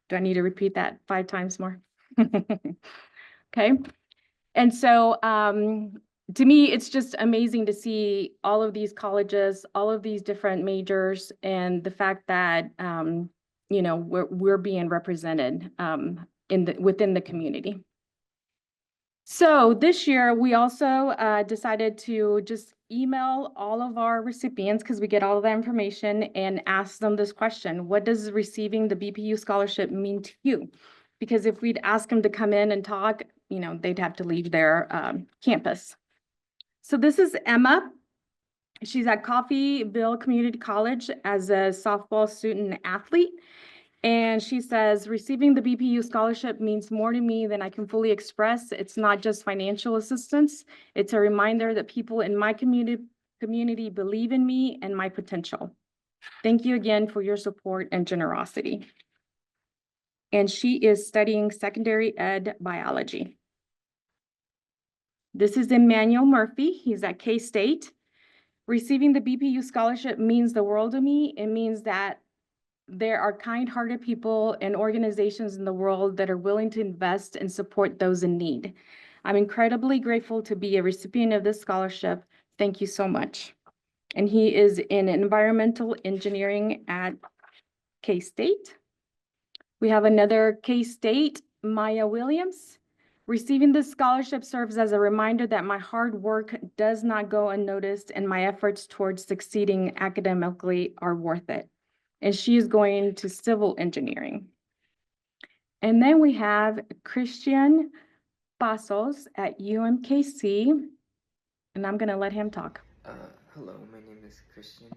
Do I need to repeat that 5 times more? Okay. And so to me, it's just amazing to see all of these colleges, all of these different majors, and the fact that, you know, we're being represented within the community. So this year, we also decided to just email all of our recipients, because we get all of that information, and ask them this question: what does receiving the BPU scholarship mean to you? Because if we'd ask them to come in and talk, you know, they'd have to leave their campus. So this is Emma. She's at Coffeyville Community College as a softball student and athlete. And she says, receiving the BPU scholarship means more to me than I can fully express. It's not just financial assistance. It's a reminder that people in my community believe in me and my potential. Thank you again for your support and generosity. And she is studying secondary ed biology. This is Emmanuel Murphy. He's at K-State. Receiving the BPU scholarship means the world to me. It means that there are kind-hearted people and organizations in the world that are willing to invest and support those in need. I'm incredibly grateful to be a recipient of this scholarship. Thank you so much. And he is in environmental engineering at K-State. We have another K-State, Maya Williams. Receiving this scholarship serves as a reminder that my hard work does not go unnoticed and my efforts towards succeeding academically are worth it. And she is going to civil engineering. And then we have Christian Pasos at UMKC, and I'm gonna let him talk. Hello, my name is Christian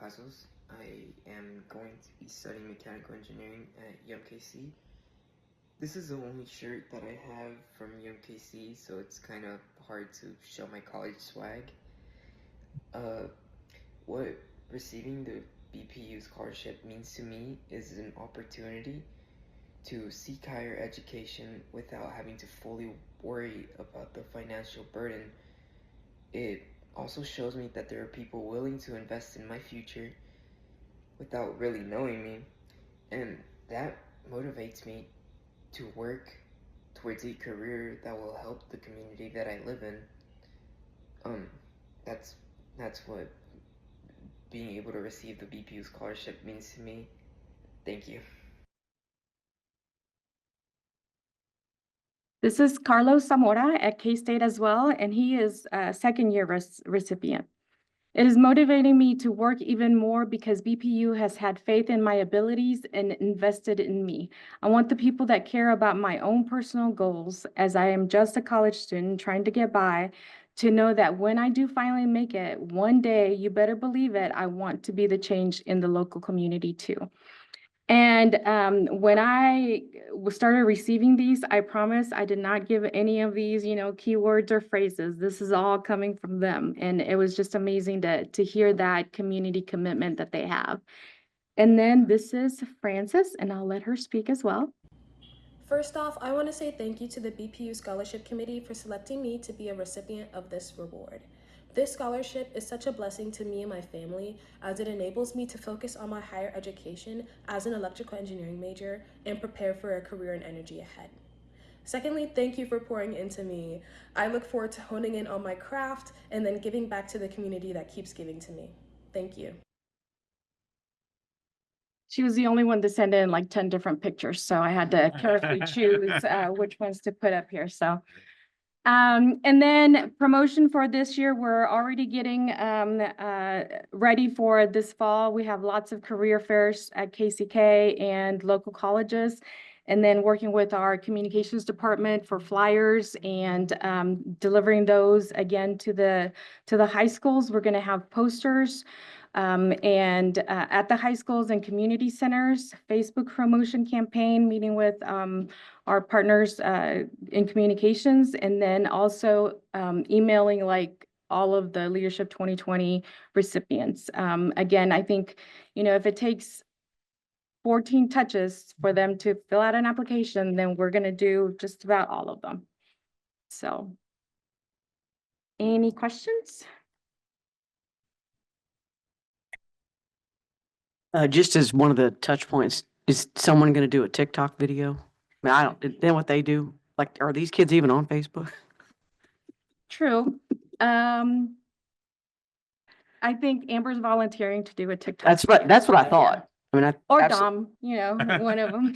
Pasos. I am going to be studying mechanical engineering at UMKC. This is the only shirt that I have from UMKC, so it's kind of hard to show my college swag. What receiving the BPU scholarship means to me is an opportunity to seek higher education without having to fully worry about the financial burden. It also shows me that there are people willing to invest in my future without really knowing me, and that motivates me to work towards a career that will help the community that I live in. That's what being able to receive the BPU scholarship means to me. Thank you. This is Carlos Zamora at K-State as well, and he is a second-year recipient. It is motivating me to work even more because BPU has had faith in my abilities and invested in me. I want the people that care about my own personal goals, as I am just a college student trying to get by, to know that when I do finally make it, one day, you better believe it, I want to be the change in the local community too. And when I started receiving these, I promise I did not give any of these, you know, keywords or phrases. This is all coming from them. And it was just amazing to hear that community commitment that they have. And then this is Frances, and I'll let her speak as well. First off, I want to say thank you to the BPU Scholarship Committee for selecting me to be a recipient of this reward. This scholarship is such a blessing to me and my family as it enables me to focus on my higher education as an electrical engineering major and prepare for a career in energy ahead. Secondly, thank you for pouring into me. I look forward to honing in on my craft and then giving back to the community that keeps giving to me. Thank you. She was the only one to send in like 10 different pictures, so I had to carefully choose which ones to put up here, so. And then promotion for this year, we're already getting ready for this fall. We have lots of career fairs at KCK and local colleges. And then working with our communications department for flyers and delivering those again to the high schools. We're gonna have posters and at the high schools and community centers, Facebook promotion campaign, meeting with our partners in communications, and then also emailing like all of the Leadership 2020 recipients. Again, I think, if it takes 14 touches for them to fill out an application, then we're gonna do just about all of them. So, any questions? Just as one of the touch points, is someone going to do a TikTok video? I mean, I don't, is that what they do? Like, are these kids even on Facebook? True. I think Amber's volunteering to do a TikTok. That's what I thought. I mean, Or absolutely. Dom, one of them.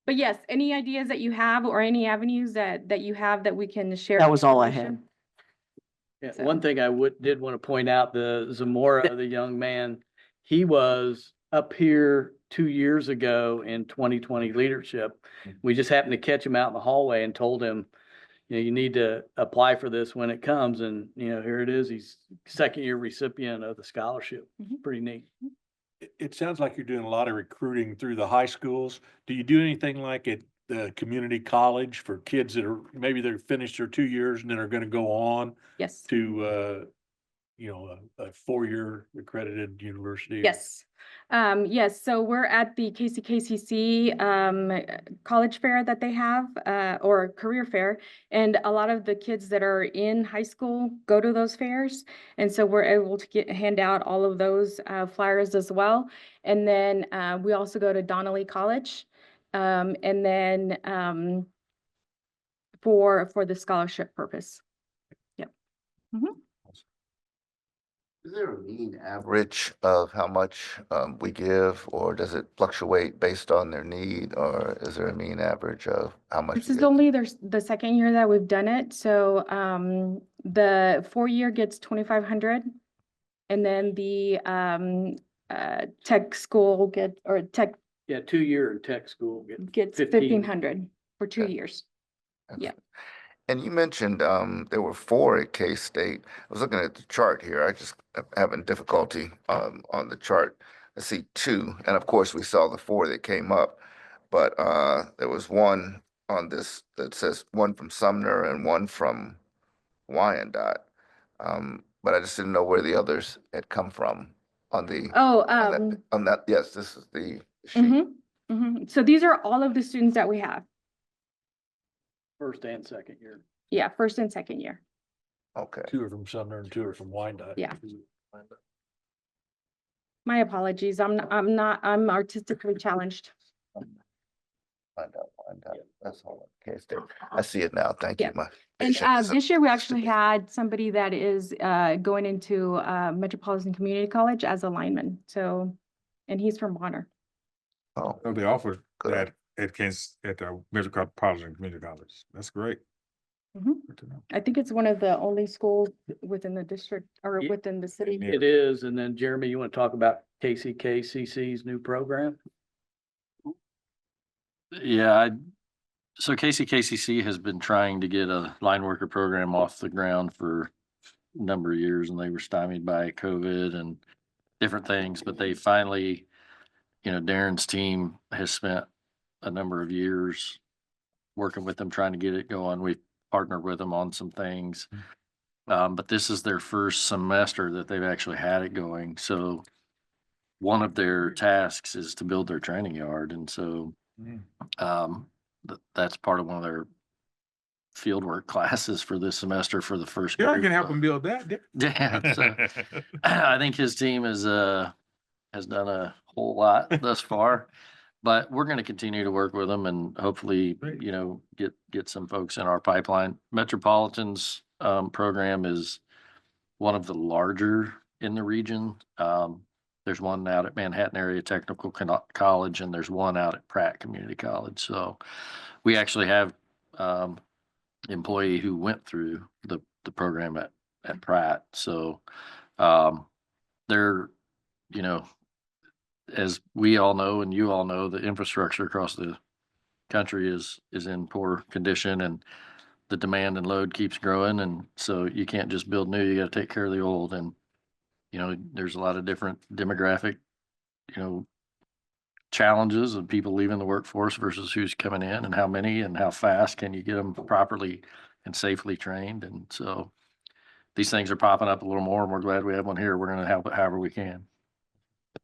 But yes, any ideas that you have or any avenues that you have that we can share? That was all I information? had. Yeah, one thing I did want to point out, the Zamora, the young man, he was up here 2 years ago in 2020 leadership. We just happened to catch him out in the hallway and told him, you need to apply for this when it comes. And, here it is. He's second year recipient of the scholarship. Pretty neat. It sounds like you're doing a lot of recruiting through the high schools. Do you do anything like at the community college for kids that are, maybe they're finished their 2 years and then are gonna go on Yes. to, a 4-year accredited university? Yes. Yes, so we're at the KCKCC college fair that they have, or career fair. And a lot of the kids that are in high school go to those fairs. And so we're able to hand out all of those flyers as well. And then we also go to Donnelly College. And then for the scholarship purpose. Yep. Is there a mean average of how much we give, or does it fluctuate based on their need, or is there a mean average of how much? This is only the second year that we've done it. So the 4-year gets 2,500, and then the tech school tech. Yeah, 2-year tech school Gets 1,500 for 2 years. Yeah. And you mentioned there were 4 at K-State. I was looking at the chart here. I just am having difficulty on the chart. I see 2, and of course we saw the 4 that came up, but there was one on this that says 1 from Sumner and 1 from Wyandotte. But I just didn't know where the others had come from on the on that. Yes, this is the sheet. So these are all of the students that we have. First and second year. Yeah, first and second year. Okay. 2 are from Sumner and 2 are from Wyandotte. Yeah. My apologies. I'm artistically challenged. Wyandotte. That's all. K-State. I see it now. Thank you. My And patience. this year we actually had somebody that is going into Metropolitan Community College as a lineman. So, and he's from Bonner. Oh, So they offered good. that at Metropolitan Community College. That's great. Good to know. I think it's one of the only schools within the district or Yeah. within the city. Yeah. It is. And then Jeremy, you want to talk about KCKCC's new program? Yeah, so KCKCC has been trying to get a line worker program off the ground for a number of years, and they were stymied by COVID and different things, but they finally, Darren's team has spent a number of years working with them, trying to get it going. We partnered with them on some things. But this is their first semester that they've actually had it going. So one of their tasks is to build their training yard. And so That's part of one of their fieldwork classes for this semester for the first. Yeah, I group. can help him build that. Yeah, so I think his team has done a whole lot thus far, but we're going to continue to work with them and hopefully, Great. get some folks in our pipeline. Metropolitan's program is one of the larger in the region. There's one out at Manhattan Area Technical College, and there's one out at Pratt Community College. So we actually have employee who went through the program at Pratt. So they're, as we all know and you all know, the infrastructure across the country is in poor condition, and the demand and load keeps growing. And so you can't just build new, you got to take care of the old. And, there's a lot of different demographic, challenges of people leaving the workforce versus who's coming in and how many and how fast can you get them properly and safely trained. And so these things are popping up a little more, and we're glad we have one here. We're going to help it however we can.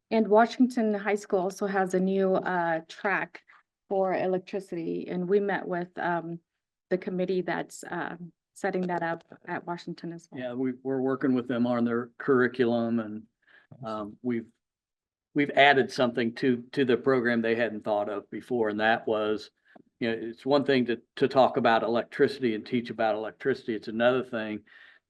And Washington High School also has a new track for electricity, and we met with the committee that's setting that up at Washington as well. Yeah, we're working with them on their curriculum, and we've added something to the program they hadn't thought of before, and that was, it's one thing to talk about electricity and teach about electricity. It's another thing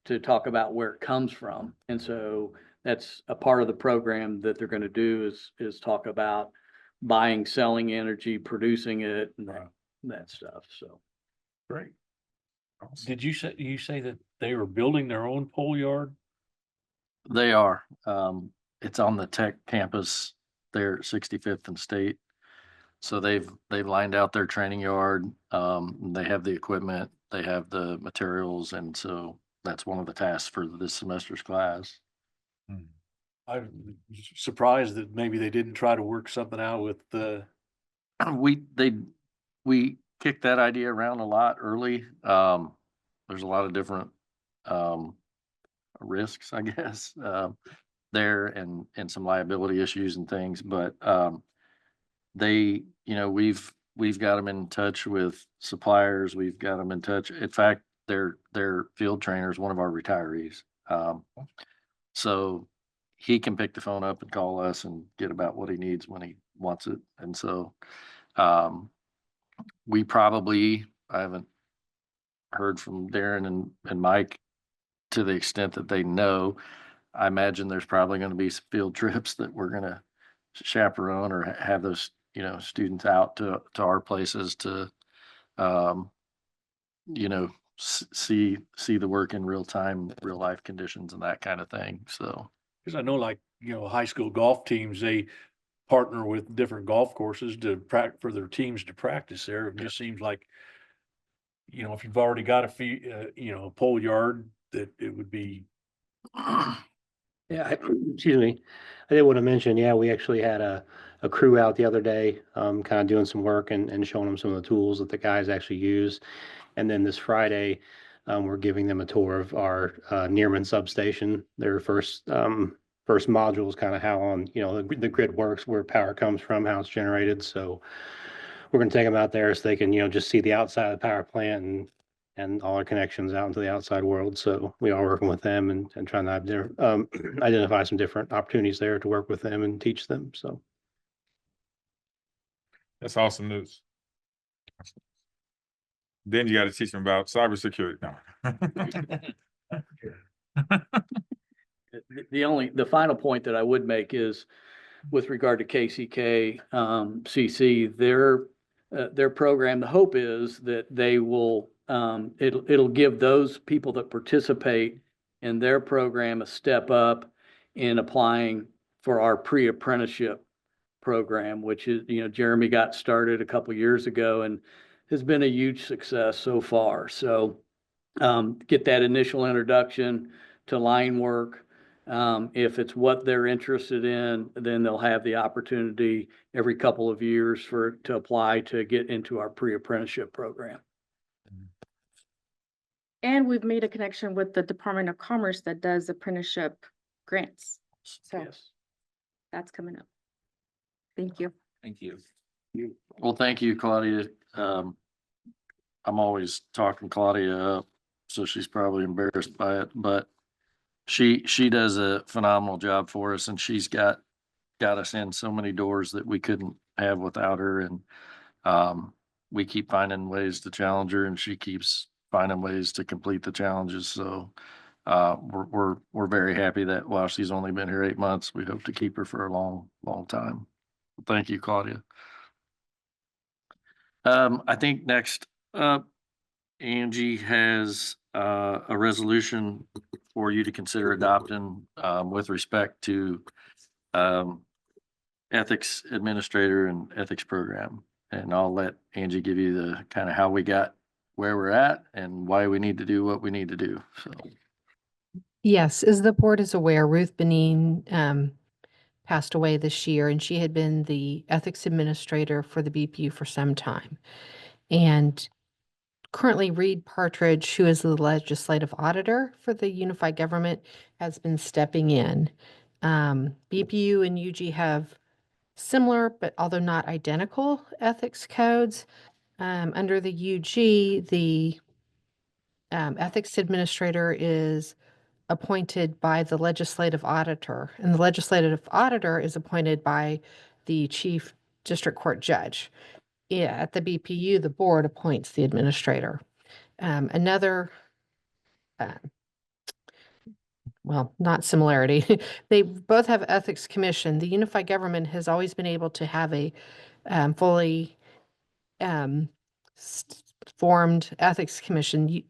to talk about where it comes from. And so that's a part of the program that they're going to do is talk about buying, selling energy, producing it, and that stuff. So Great. Did you say that they were building their own pole yard? they are. It's on the tech campus there at 65th and State. So they've lined out their training yard. They have the equipment, they have the materials, and so that's one of the tasks for this semester's class. I'm surprised that maybe they didn't try to work something out with the. We kicked that idea around a lot early. There's a lot of different risks, I guess, there and some liability issues and things, but they, we've got them in touch with suppliers. We've got them in touch. In fact, their field trainer is one of our retirees. So he can pick the phone up and call us and get about what he needs when he wants it. And so I haven't heard from Darren and Mike to the extent that they know. I imagine there's probably going to be some field trips that we're going to chaperone or have those, students out to our places to, see the work in real time, real life conditions and that kind of thing. So. Because I know high school golf teams, they partner with different golf courses for their teams to practice there. It just seems like, if you've already got a pole yard, that it would be. Yeah, excuse me. I did want to mention, we actually had a crew out the other day, kind of doing some work and showing them some of the tools that the guys actually use. And then this Friday, we're giving them a tour of our Nearman substation. Their first module is kind of how the grid works, where power comes from, how it's generated. So we're going to take them out there so they can, just see the outside of the power plant and all our connections out into the outside world. So we are working with them and trying to identify some different opportunities there to work with them and teach them. So that's awesome news. Then you got to teach them about cybersecurity. No. The final point that I would make is with regard to KCK, CC, their program, the hope is that they will, it'll give those people that participate in their program a step up in applying for our pre-apprenticeship program, which is, Jeremy got started a couple years ago and has been a huge success so far. So get that initial introduction to line work. If it's what they're interested in, then they'll have the opportunity every couple of years to apply to get into our pre-apprenticeship program. And we've made a connection with the Department of Commerce that does apprenticeship grants. So Yes. that's coming up. Thank you. Thank you. Well, thank you, Claudia. I'm always talking Claudia up, so she's probably embarrassed by it, but she does a phenomenal job for us, and she's got us in so many doors that we couldn't have without her. And we keep finding ways to challenge her, and she keeps finding ways to complete the challenges. So we're very happy that while she's only been here 8 months, we hope to keep her for a long time. Thank you, Claudia. I think next up, Angie has a resolution for you to consider adopting with respect to ethics administrator and ethics program. And I'll let Angie give you the kind of how we got where we're at and why we need to do what we need to do. So. Yes, as the board is aware, Ruth Benin passed away this year, and she had been the ethics administrator for the BPU for some time. And currently, Reed Partridge, who is the legislative auditor for the unified government, has been stepping in. BPU and UG have similar, but although not identical, ethics codes. Under the UG, the ethics administrator is appointed by the legislative auditor, and the legislative auditor is appointed by the chief district court judge. Yeah, at the BPU, the board appoints the administrator. Well, not similarity. They both have ethics commission. The unified government has always been able to have a fully formed ethics commission.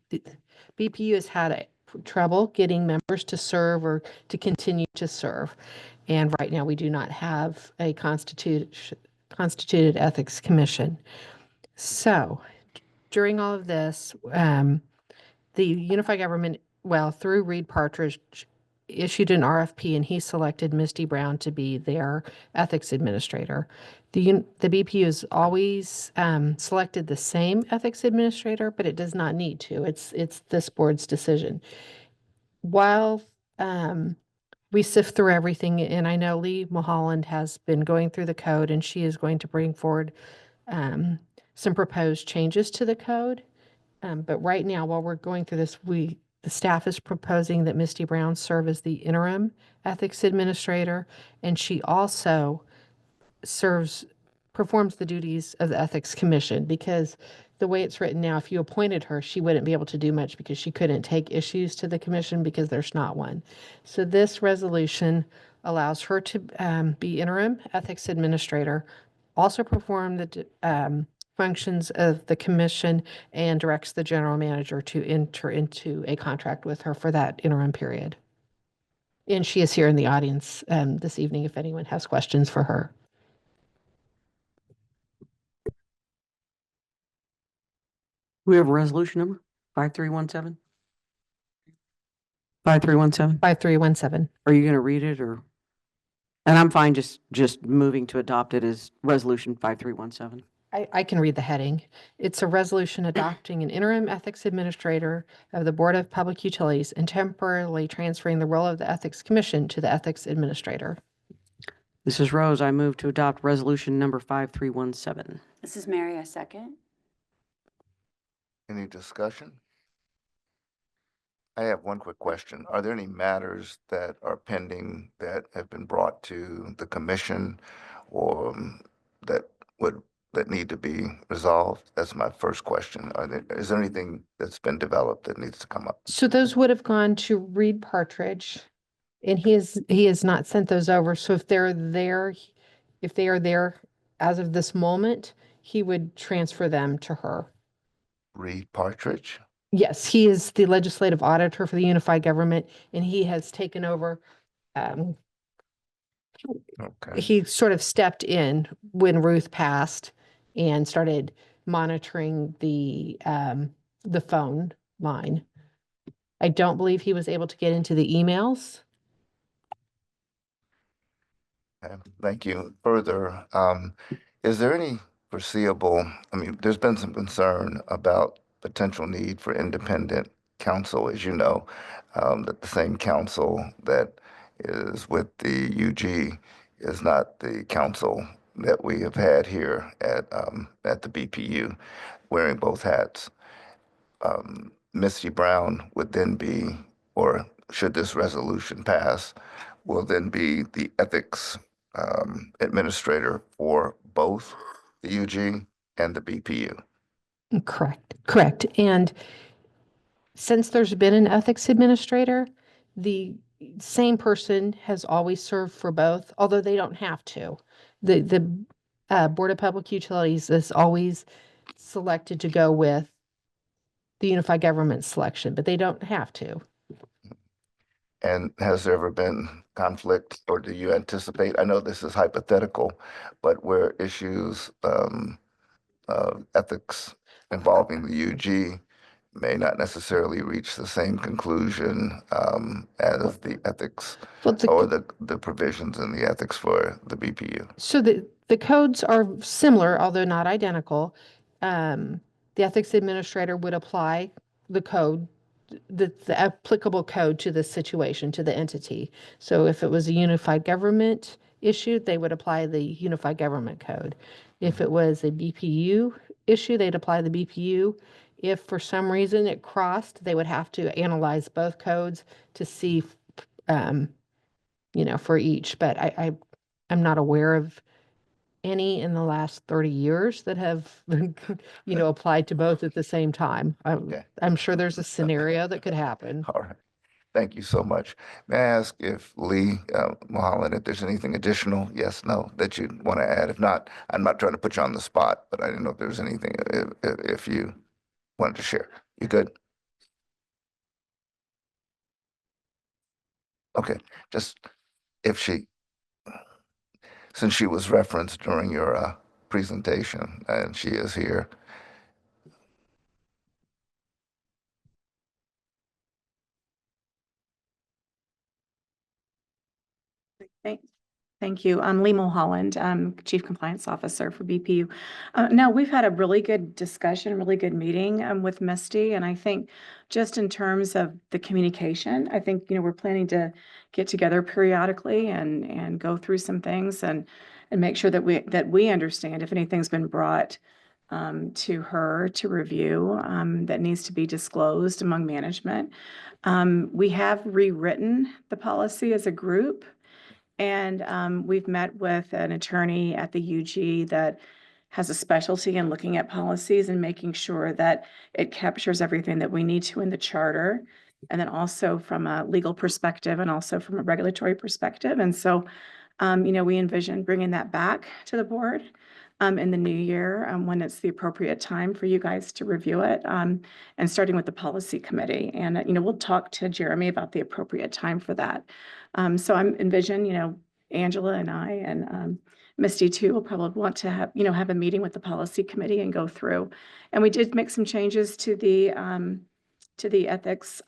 BPU has had trouble getting members to serve or to continue to serve. And right now we do not have a constituted ethics commission. So during all of this, the unified government, through Reed Partridge, issued an RFP, and he selected Misty Brown to be their ethics administrator. The BPU has always selected the same ethics administrator, but it does not need to. It's this board's decision. While we sift through everything, and I know Lee Mulholland has been going through the code, and she is going to bring forward some proposed changes to the code. But right now, while we're going through this, the staff is proposing that Misty Brown serve as the interim ethics administrator, and she also performs the duties of the ethics commission, because the way it's written now, if you appointed her, she wouldn't be able to do much because she couldn't take issues to the commission because there's not one. So this resolution allows her to be interim ethics administrator, also perform the functions of the commission, and directs the general manager to enter into a contract with her for that interim period. And she is here in the audience this evening if anyone has questions for her. We have a resolution number 5317. 5317. 5317. Are you going to read it, or? And I'm fine just moving to adopt it as resolution 5317. I can read the heading. It's a resolution adopting an interim ethics administrator of the Board of Public Utilities and temporarily transferring the role of the Ethics Commission to the ethics administrator. This is Rose. I move to adopt resolution number 5317. This is Mary, I second. Any discussion? I have one quick question. Are there any matters that are pending that have been brought to the commission or that need to be resolved? That's my first question. Is there anything that's been developed that needs to come up? So those would have gone to Reed Partridge, and he has not sent those over. So if they are there as of this moment, he would transfer them to her. Reed Partridge? Yes, he is the legislative auditor for the unified government, and he has taken over. Okay. He sort of stepped in when Ruth passed and started monitoring the phone line. I don't believe he was able to get into the emails. Okay, thank you. Further, is there any foreseeable, there's been some concern about potential need for independent counsel, as you know, that the same counsel that is with the UG is not the counsel that we have had here at the BPU, wearing both hats. Misty Brown would then be, or should this resolution pass, will then be the ethics administrator for both the UG and the BPU. Correct. And since there's been an ethics administrator, the same person has always served for both, although they don't have to. The Board of Public Utilities is always selected to go with the unified government selection, but they don't have to. And has there ever been conflict, or do you anticipate, I know this is hypothetical, but where issues of ethics involving the UG may not necessarily reach the same conclusion as the ethics or the provisions in the ethics for the BPU? So the codes are similar, although not identical. The ethics administrator would apply the code, the applicable code to the situation, to the entity. So if it was a unified government issue, they would apply the unified government code. If it was a BPU issue, they'd apply the BPU. If for some reason it crossed, they would have to analyze both codes to see, for each. But I'm not aware of any in the last 30 years that have, applied to both at the same time. I'm sure there's a scenario that could happen. All right. Thank you so much. May I ask if Lee Mulholland, if there's anything additional, yes, no, that you want to add? If not, I'm not trying to put you on the spot, but I didn't know if there's anything, if you wanted to share. You good? Okay, just since she was referenced during your presentation and she is here. Thank you. I'm Lee Mulholland. I'm Chief Compliance Officer for BPU. No, we've had a really good discussion, really good meeting with Misty. And I think just in terms of the communication, I think, we're planning to get together periodically and go through some things and make sure that we understand if anything's been brought to her to review that needs to be disclosed among management. We have rewritten the policy as a group. And we've met with an attorney at the UG that has a specialty in looking at policies and making sure that it captures everything that we need to in the charter. And then also from a legal perspective and also from a regulatory perspective. And so, we envision bringing that back to the board in the new year when it's the appropriate time for you guys to review it and starting with the policy committee. And, we'll talk to Jeremy about the appropriate time for that. So I'm envision, Angela and I and Misty too will probably want to have a meeting with the policy committee and go through. And we did make some changes to the ethics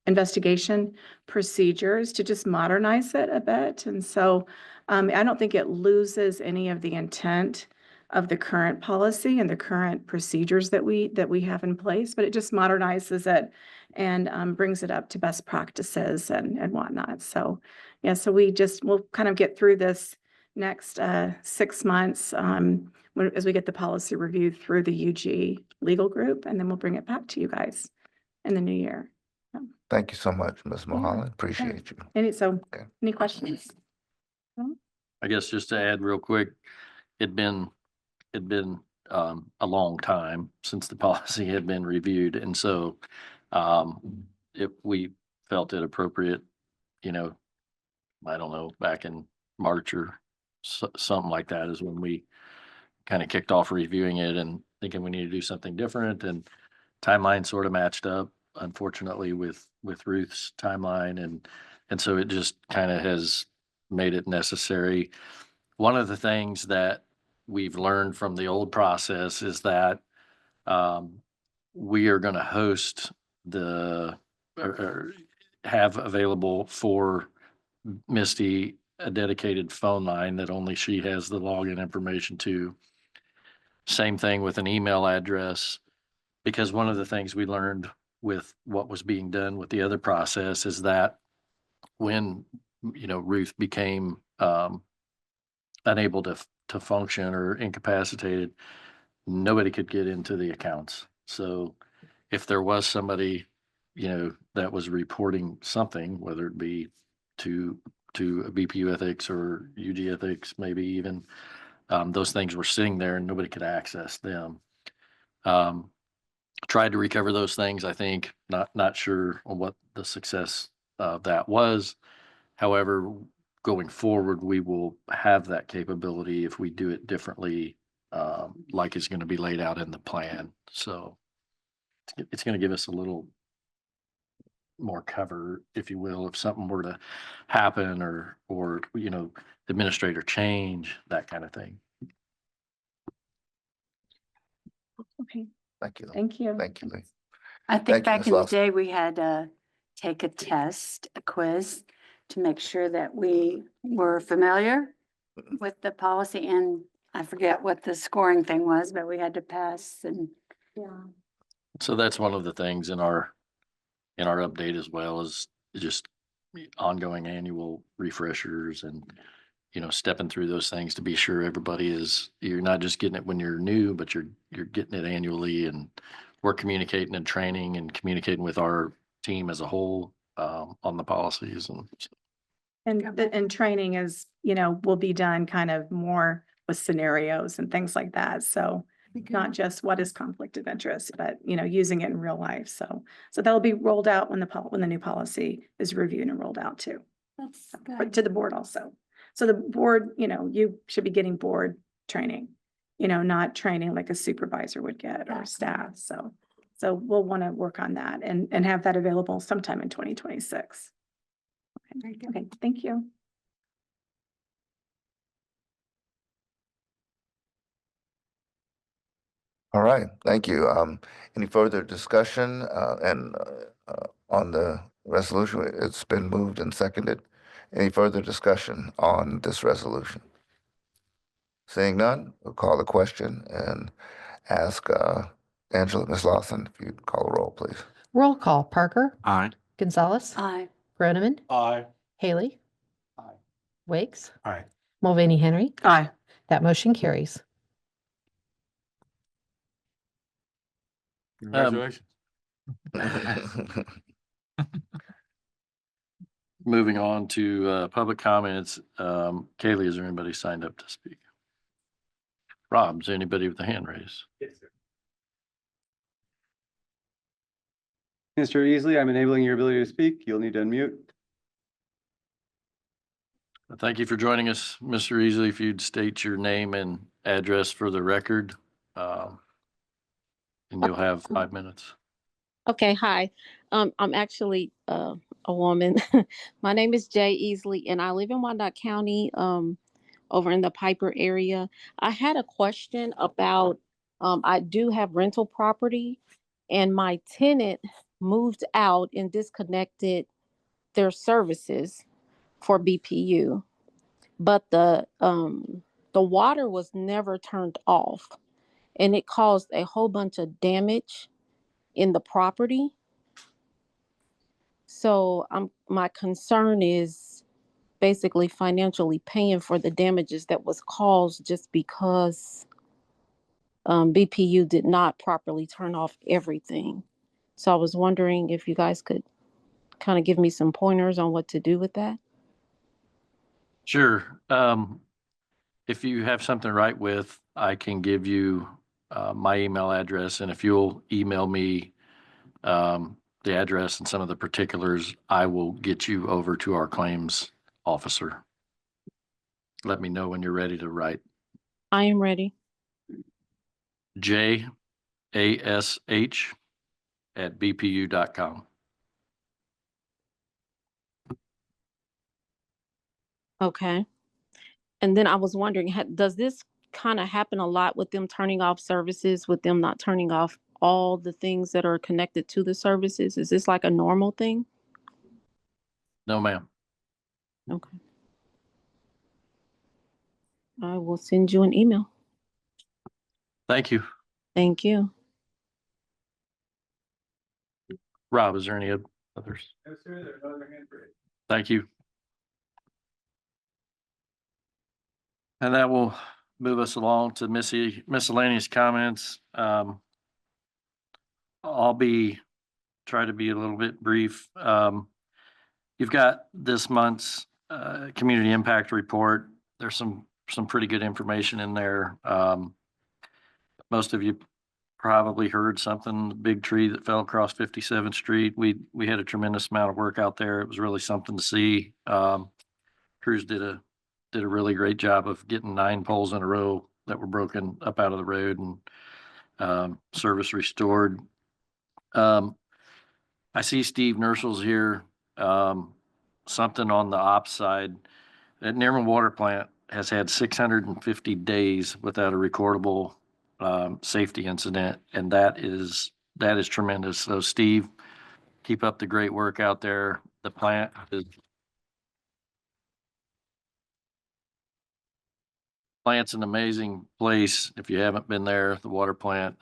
investigation procedures to just modernize it a bit. And so I don't think it loses any of the intent of the current policy and the current procedures that we have in place, but it just modernizes it and brings it up to best practices and whatnot. So yeah, so we'll kind of get through this next 6 months as we get the policy reviewed through the UG legal group, and then we'll bring it back to you guys in the new year. Thank you so much, Ms. Mulholland. Appreciate you. Any questions? I guess just to add real quick, it'd been a long time since the policy had been reviewed. And so if we felt it appropriate, I don't know, back in March or something like that is when we kind of kicked off reviewing it and thinking we need to do something different, and timeline sort of matched up, unfortunately, with Ruth's timeline. And so it just kind of has made it necessary. One of the things that we've learned from the old process is that we are going to host or have available for Misty a dedicated phone line that only she has the login information to. Same thing with an email address, because one of the things we learned with what was being done with the other process is that when Ruth became unable to function or incapacitated, nobody could get into the accounts. So if there was somebody, that was reporting something, whether it be to a BPU ethics or UG ethics, maybe even, those things were sitting there and nobody could access them. Tried to recover those things, I think, not sure on what the success of that was. However, going forward, we will have that capability if we do it differently, like it's going to be laid out in the plan. So it's going to give us a little more cover, if you will, if something were to happen or administrator change, that kind of thing. Okay, Thank you. thank you. Thank you, Lee. I Thank think you, back Ms. in the Lawson. day, we had to take a test, a quiz, to make sure that we were familiar with the policy, and I forget what the scoring thing was, but we had to pass and. Yeah. So that's one of the things in our update as well, is just ongoing annual refreshers and, stepping through those things to be sure you're not just getting it when you're new, but you're getting it annually, and we're communicating and training and communicating with our team as a whole, on the policies And training is, will be done kind of more with scenarios and things like that. So not just what is conflict of interest, but, using it in real life. So that'll be rolled out when the new policy is reviewed and rolled out too. That's But to the board also. So the board, you should be getting board training, not training like a supervisor would get or staff. So we'll want to work on that and have that available sometime in 2026. Okay, thank you. All right, thank you. Any further discussion on the resolution? It's been moved and seconded. Any further discussion on this resolution? Seeing none, we'll call the question and ask Angela, Ms. Lawson, if you'd call a roll, please. Roll call. Parker, Aye. Gonzalez, Aye. Groneman, Aye. Haley, Aye. Wakes, Aye. Mulvaney Henry. Aye. That motion carries. Congratulations. Moving on to public comments. Kaylee, is there anybody signed up to speak? Rob, is there anybody with a hand raised? Yes, sir. Mr. Easley, I'm enabling your ability to speak. You'll need to unmute. Thank you for joining us, Mr. Easley. If you'd state your name and address for the record, and you'll have 5 minutes. Okay, hi. I'm actually a woman. My name is Jay Easley, and I live in Wyandotte County, over in the Piper area. I had a question about, I do have rental property, and my tenant moved out and disconnected their services for BPU, but the water was never turned off, and it caused a whole bunch of damage in the property. So my concern is basically financially paying for the damages that was caused just because BPU did not properly turn off everything. So I was wondering if you guys could kind of give me some pointers on what to do with that. Sure. If you have something to write with, I can give you my email address, and if you'll email me the address and some of the particulars, I will get you over to our claims officer. Let me know when you're ready to write. I am ready. JASH@bpu.com. Okay. And then I was wondering, does this kind of happen a lot with them turning off services, with them not turning off all the things that are connected to the services? Is this like a normal thing? No, ma'am. Okay. I will send you an email. Thank you. Thank you. Rob, is there any others? No, sir, there's another hand raised. Thank you. And that will move us along to miscellaneous comments. I'll try to be a little bit brief. You've got this month's community impact report. There's some pretty good information in there. Most of you probably heard something, the big tree that fell across 57th Street. We had a tremendous amount of work out there. It was really something to see. Crews did a really great job of getting 9 poles in a row that were broken up out of the road and service restored. I see Steve Nerschel's here. Something on the ops side. That Nerman Water Plant has had 650 days without a recordable safety incident, and that is tremendous. So Steve, keep up the great work out there. The plant's an amazing place. If you haven't been there, the water plant,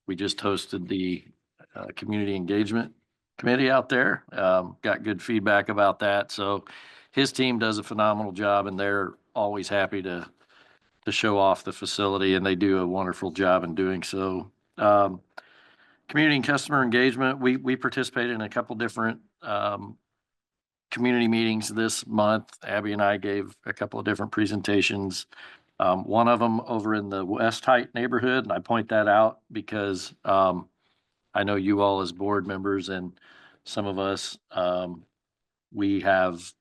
we just hosted the community engagement committee out there. Got good feedback about that. So his team does a phenomenal job, and they're always happy to show off the facility, and they do a wonderful job in doing so. Community and customer engagement, we participated in a couple different community meetings this month. Abby and I gave a couple of different presentations. One of them over in the West Height neighborhood, and I point that out because I know you all as board members and some of us, we have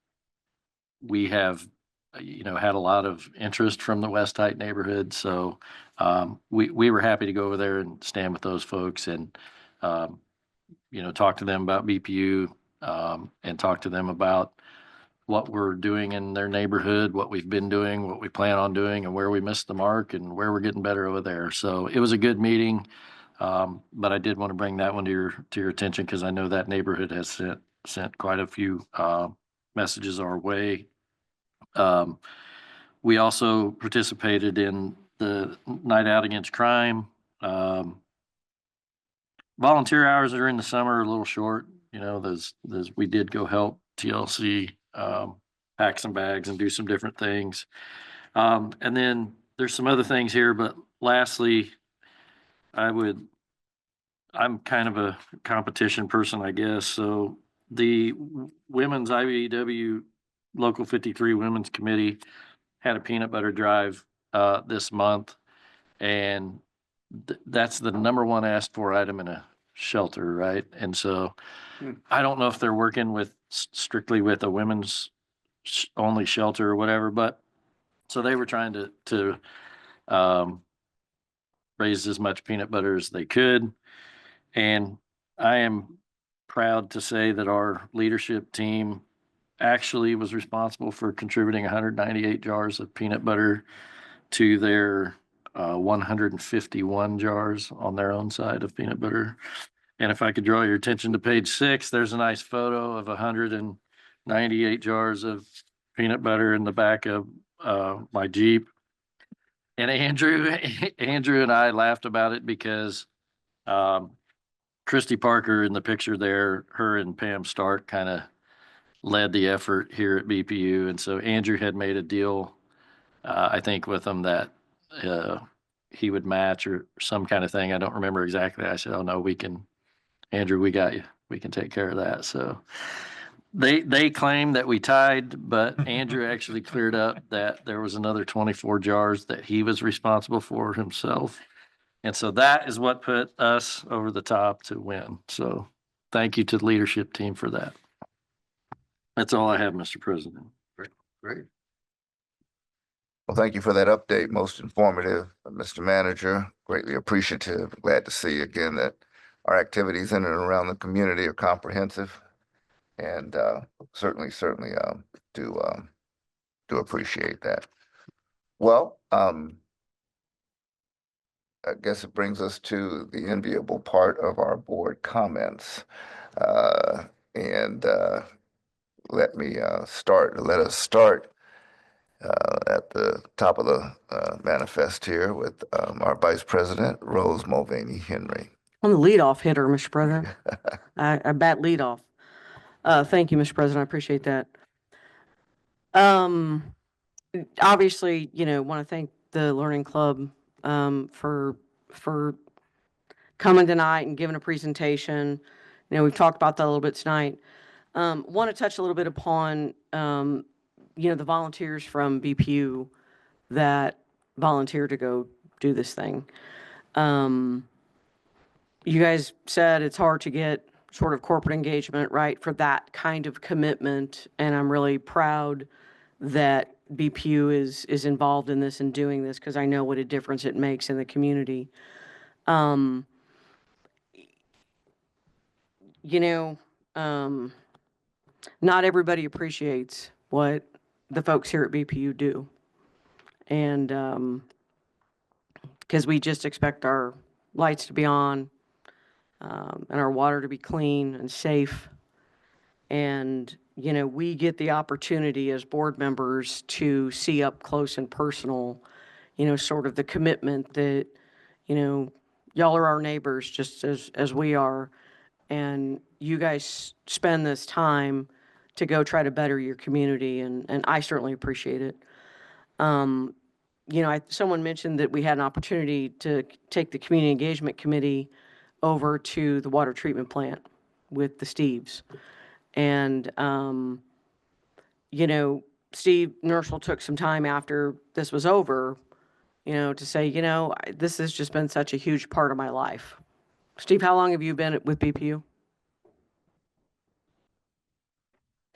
had a lot of interest from the West Height neighborhood. So we were happy to go over there and stand with those folks and talk to them about BPU and talk to them about what we're doing in their neighborhood, what we've been doing, what we plan on doing, and where we missed the mark and where we're getting better over there. So it was a good meeting. But I did want to bring that one to your attention because I know that neighborhood has sent quite a few messages our way. We also participated in the Night Out Against Crime. Volunteer hours during the summer are a little short. We did go help TLC pack some bags and do some different things. And then there's some other things here, but lastly, I'm kind of a competition person, I guess. So the Women's IBEW Local 53 Women's Committee had a peanut butter drive this month, and that's the number one asked for item in a shelter, right? And so I don't know if they're working with strictly with a women's only shelter or whatever, but so they were trying to raise as much peanut butter as they could. And I am proud to say that our leadership team actually was responsible for contributing 198 jars of peanut butter to their 151 jars on their own side of peanut butter. And if I could draw your attention to page 6, there's a nice photo of 198 jars of peanut butter in the back of my Jeep. And Andrew and I laughed about it because Christy Parker in the picture there, her and Pam Stark kind of led the effort here at BPU. And so Andrew had made a deal, I think, with them that he would match or some kind of thing. I don't remember exactly. I said, oh, no, Andrew, we got you. We can take care of that. So they claim that we tied, but Andrew actually cleared up that there was another 24 jars that he was responsible for himself. And so that is what put us over the top to win. So thank you to the leadership team for that. That's all I have, Mr. President. Great. Well, thank you for that update. Most informative, Mr. Manager. Greatly appreciative. Glad to see again that our activities in and around the community are comprehensive, and certainly do appreciate that. Well, I guess it brings us to the enviable part of our board comments, and let us start at the top of the manifest here with our Vice President, Rose Mulvaney Henry. I'm the leadoff hitter, Mr. President. I bat leadoff. Thank you, Mr. President. I appreciate that. obviously, want to thank the Learning Club for coming tonight and giving a presentation. We've talked about that a little bit tonight. Want to touch a little bit upon, the volunteers from BPU that volunteered to go do this thing. You guys said it's hard to get sort of corporate engagement, right, for that kind of commitment, and I'm really proud that BPU is involved in this and doing this, because I know what a difference it makes in the community. Um, you know, not everybody appreciates what the folks here at BPU do. And because we just expect our lights to be on, and our water to be clean and safe. And, we get the opportunity as board members to see up close and personal, sort of the commitment that, y'all are our neighbors just as we are. And you guys spend this time to go try to better your community, and I certainly appreciate it. Someone mentioned that we had an opportunity to take the Community Engagement Committee over to the water treatment plant with the Steves. And, Steve Nerschel took some time after this was over, to say, this has just been such a huge part of my life. Steve, how long have you been with BPU?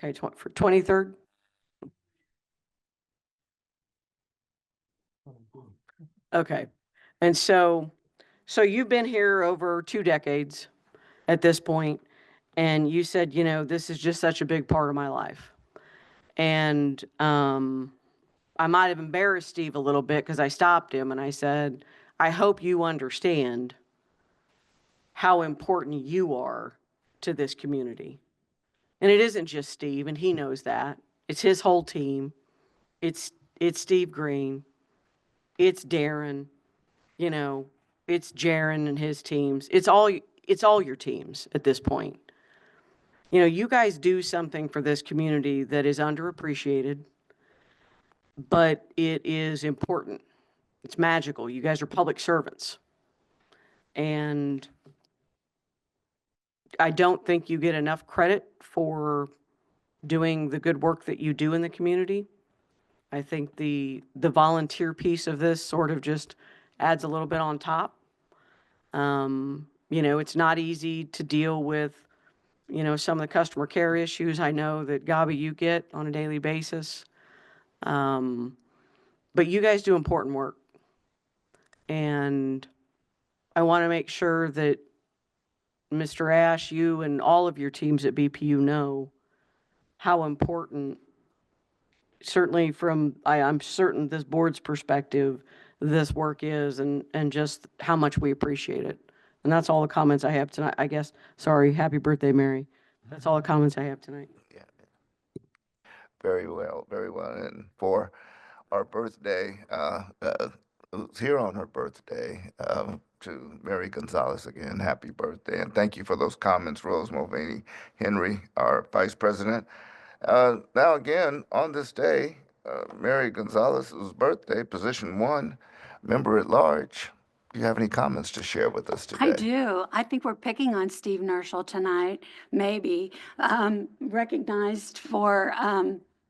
Okay, for 23rd? Okay. And so you've been here over 2 decades at this point, and you said, this is just such a big part of my life. And I might have embarrassed Steve a little bit because I stopped him and I said, I hope you understand how important you are to this community. And it isn't just Steve, and he knows that. It's his whole team. It's Steve Green. It's Darren. It's Jaron and his teams. It's all your teams at this point. You guys do something for this community that is underappreciated, but it is important. It's magical. You guys are public servants. And I don't think you get enough credit for doing the good work that you do in the community. I think the volunteer piece of this sort of just adds a little bit on top. It's not easy to deal with, some of the customer care issues I know that, Gabi, you get on a daily basis. But you guys do important work. And I want to make sure that Mr. Ash, you and all of your teams at BPU know how important, certainly from, I'm certain this board's perspective, this work is, and just how much we appreciate it. And that's all the comments I have tonight, I guess. Sorry, happy birthday, Mary. That's all the comments I have tonight. Yeah. Very well, very well. And for our birthday, who's here on her birthday, to Mary Gonzalez again, happy birthday. And thank you for those comments, Rose Mulvaney Henry, our vice president. Now again, on this day, Mary Gonzalez's birthday, position 1, member at large. Do you have any comments to share with us today? I do. I think we're picking on Steve Nerschel tonight, maybe, recognized for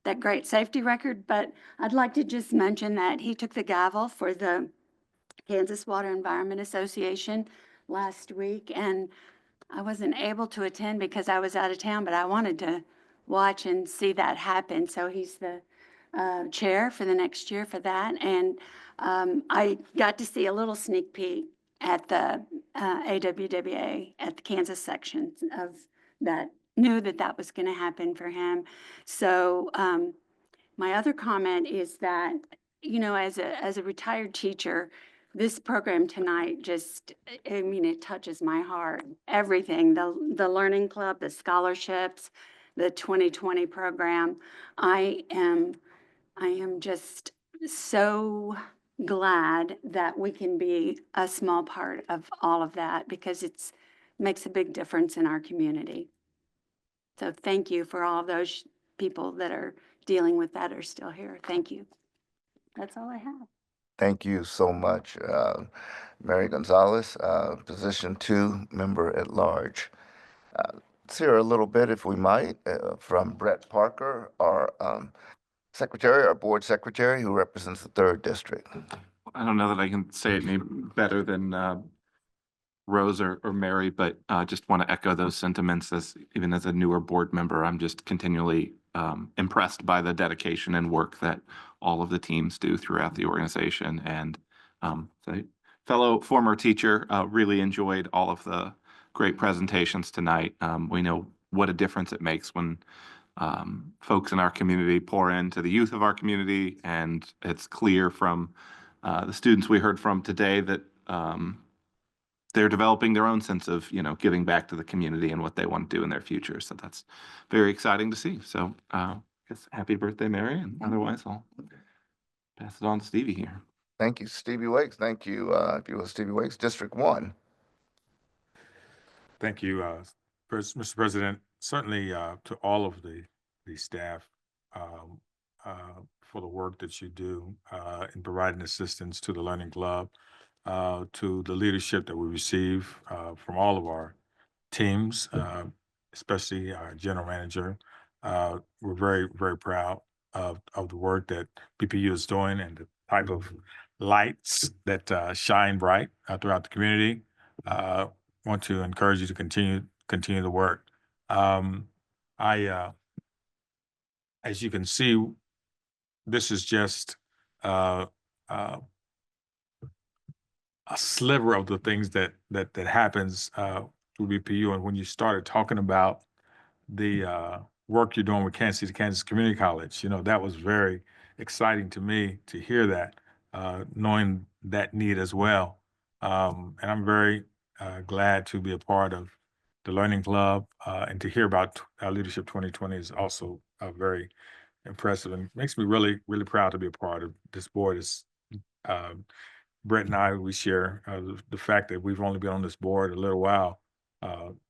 that great safety record, but I'd like to just mention that he took the gavel for the Kansas Water Environment Association last week, and I wasn't able to attend because I was out of town, but I wanted to watch and see that happen. So he's the chair for the next year for that, and I got to see a little sneak peek at the AWWA at the Kansas section of that, knew that was going to happen for him. So my other comment is that, as a retired teacher, this program tonight just, it touches my heart. Everything, the Learning Club, the scholarships, the 2020 program. I am just so glad that we can be a small part of all of that, because it makes a big difference in our community. So thank you for all of those people that are dealing with that are still here. Thank you. That's all I have. Thank you so much. Mary Gonzalez, position 2, member at large. Let's hear a little bit, if we might, from Brett Parker, our secretary, our board secretary, who represents the 3rd district. I don't know that I can say it any better than Rose or Mary, but just want to echo those sentiments as even as a newer board member. I'm just continually impressed by the dedication and work that all of the teams do throughout the organization. And so fellow former teacher, really enjoyed all of the great presentations tonight. We know what a difference it makes when folks in our community pour into the youth of our community, and it's clear from the students we heard from today that they're developing their own sense of, giving back to the community and what they want to do in their future. So that's very exciting to see. So I guess happy birthday, Mary, and otherwise I'll pass it on to Stevie here. Thank you, Stevie Wakes. Thank you, if you will, Stevie Wakes, District 1. Thank you, Mr. President. Certainly to all of the staff for the work that you do in providing assistance to the Learning Club, to the leadership that we receive from all of our teams, especially our general manager. We're very, very proud of the work that BPU is doing and the type of lights that shine bright throughout the community. Want to encourage you to continue the work. As you can see, this is just a sliver of the things that happens through BPU. And when you started talking about the work you're doing with Kansas Community College, that was very exciting to me to hear that, knowing that need as well. And I'm very glad to be a part of the Learning Club, and to hear about our Leadership 2020 is also very impressive and makes me really, really proud to be a part of this board. Brett and I, we share the fact that we've only been on this board a little while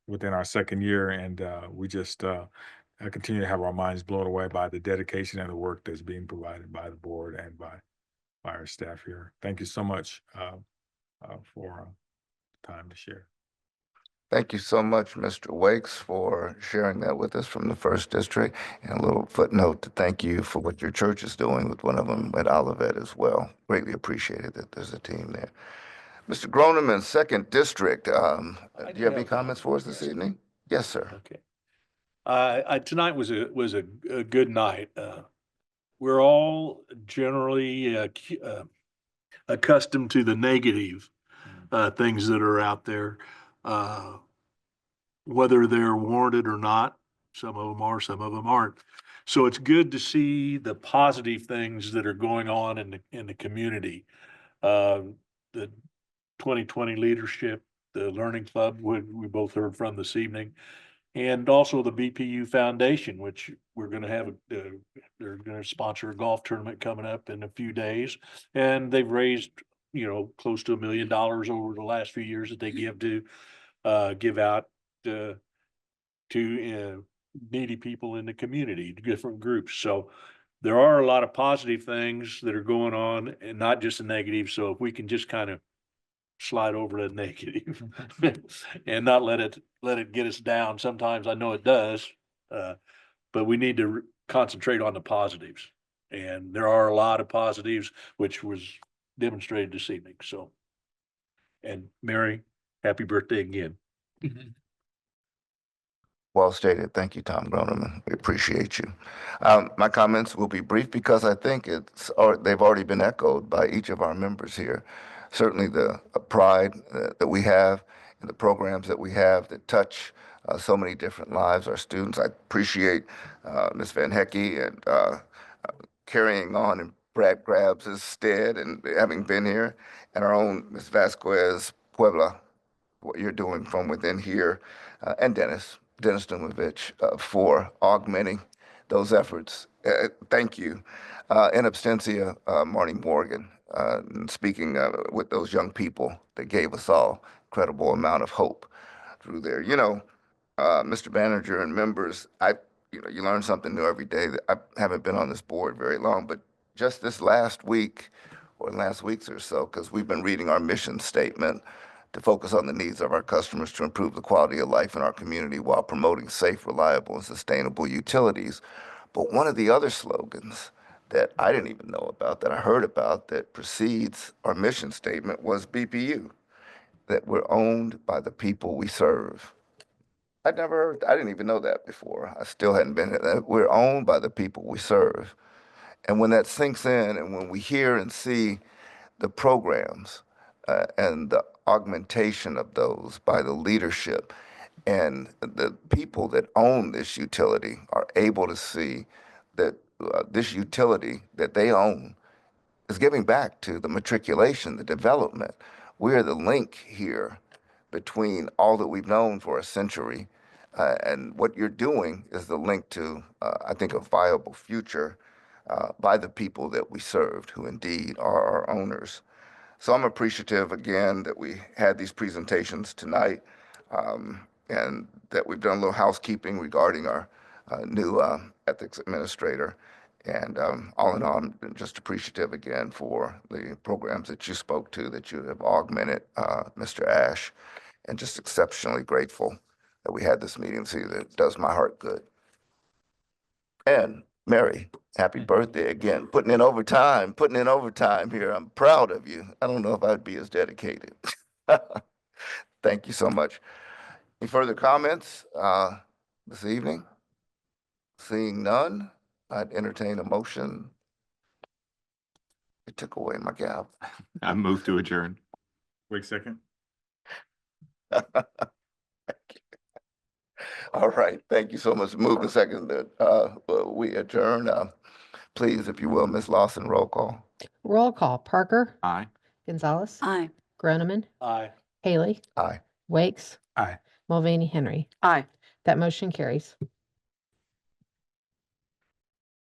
within our 2nd year, and we just continue to have our minds blown away by the dedication and the work that's being provided by the board and by our staff here. Thank you so much for time to share. Thank you so much, Mr. Wakes, for sharing that with us from the 1st District. And a little footnote to thank you for what your church is doing with one of them at Olivet as well. Greatly appreciated that there's a team there. Mr. Groneman, 2nd District, do you have any comments for us this evening? Yes, sir. Okay. Tonight was a good night. We're all generally accustomed to the negative things that are out there. Whether they're warranted or not, some of them are, some of them aren't. So it's good to see the positive things that are going on in the community. The 2020 leadership, the Learning Club, we both heard from this evening, and also the BPU Foundation, which we're going to have, they're going to sponsor a golf tournament coming up in a few days. And they've raised, close to $1 million over the last few years that they give out to needy people in the community, different groups. So there are a lot of positive things that are going on and not just the negative. So if we can just kind of slide over the negative and not let it get us down. Sometimes I know it does, but we need to concentrate on the positives. And there are a lot of positives, which was demonstrated this evening. So, and Mary, happy birthday again. Well stated. Thank you, Tom Groneman. We appreciate you. My comments will be brief because I think they've already been echoed by each of our members here. Certainly the pride that we have in the programs that we have that touch so many different lives, our students. I appreciate Ms. Van Hecky and carrying on in Brad Grabs' stead and having been here, and our own Ms. Vasquez Puebla, what you're doing from within here, and Dennis Dumovich, for augmenting those efforts. Thank you. In absentia, Marnie Morgan, speaking with those young people that gave us all incredible amount of hope through there. Mr. Manager and members, you learn something new every day. I haven't been on this board very long, but just this last week, or last weeks or so, because we've been reading our mission statement to focus on the needs of our customers to improve the quality of life in our community while promoting safe, reliable, and sustainable utilities. But one of the other slogans that I didn't even know about, that I heard about, that precedes our mission statement was BPU, that we're owned by the people we serve. I didn't even know that before. I still hadn't been, we're owned by the people we serve. And when that sinks in, and when we hear and see the programs and the augmentation of those by the leadership, and the people that own this utility are able to see that this utility that they own is giving back to the matriculation, the development. We're the link here between all that we've known for a century, and what you're doing is the link to, I think, a viable future by the people that we served, who indeed are our owners. So I'm appreciative again that we had these presentations tonight, and that we've done a little housekeeping regarding our new ethics administrator. And all in all, I'm just appreciative again for the programs that you spoke to, that you have augmented, Mr. Ash, and just exceptionally grateful that we had this meeting. See, that does my heart good. And Mary, happy birthday again. Putting in overtime here. I'm proud of you. I don't know if I'd be as dedicated. Thank you so much. Any further comments this evening? Seeing none, I'd entertain a motion. It took away my gavel. I move to adjourn. Wait a second. All right, thank you so much. Move a second that we adjourn. Please, if you will, Ms. Lawson, roll call. Roll call. Parker, Aye. Gonzalez, Aye. Groneman, Aye. Haley, Aye. Wakes, Aye. Mulvaney, Henry. Aye. That motion carries.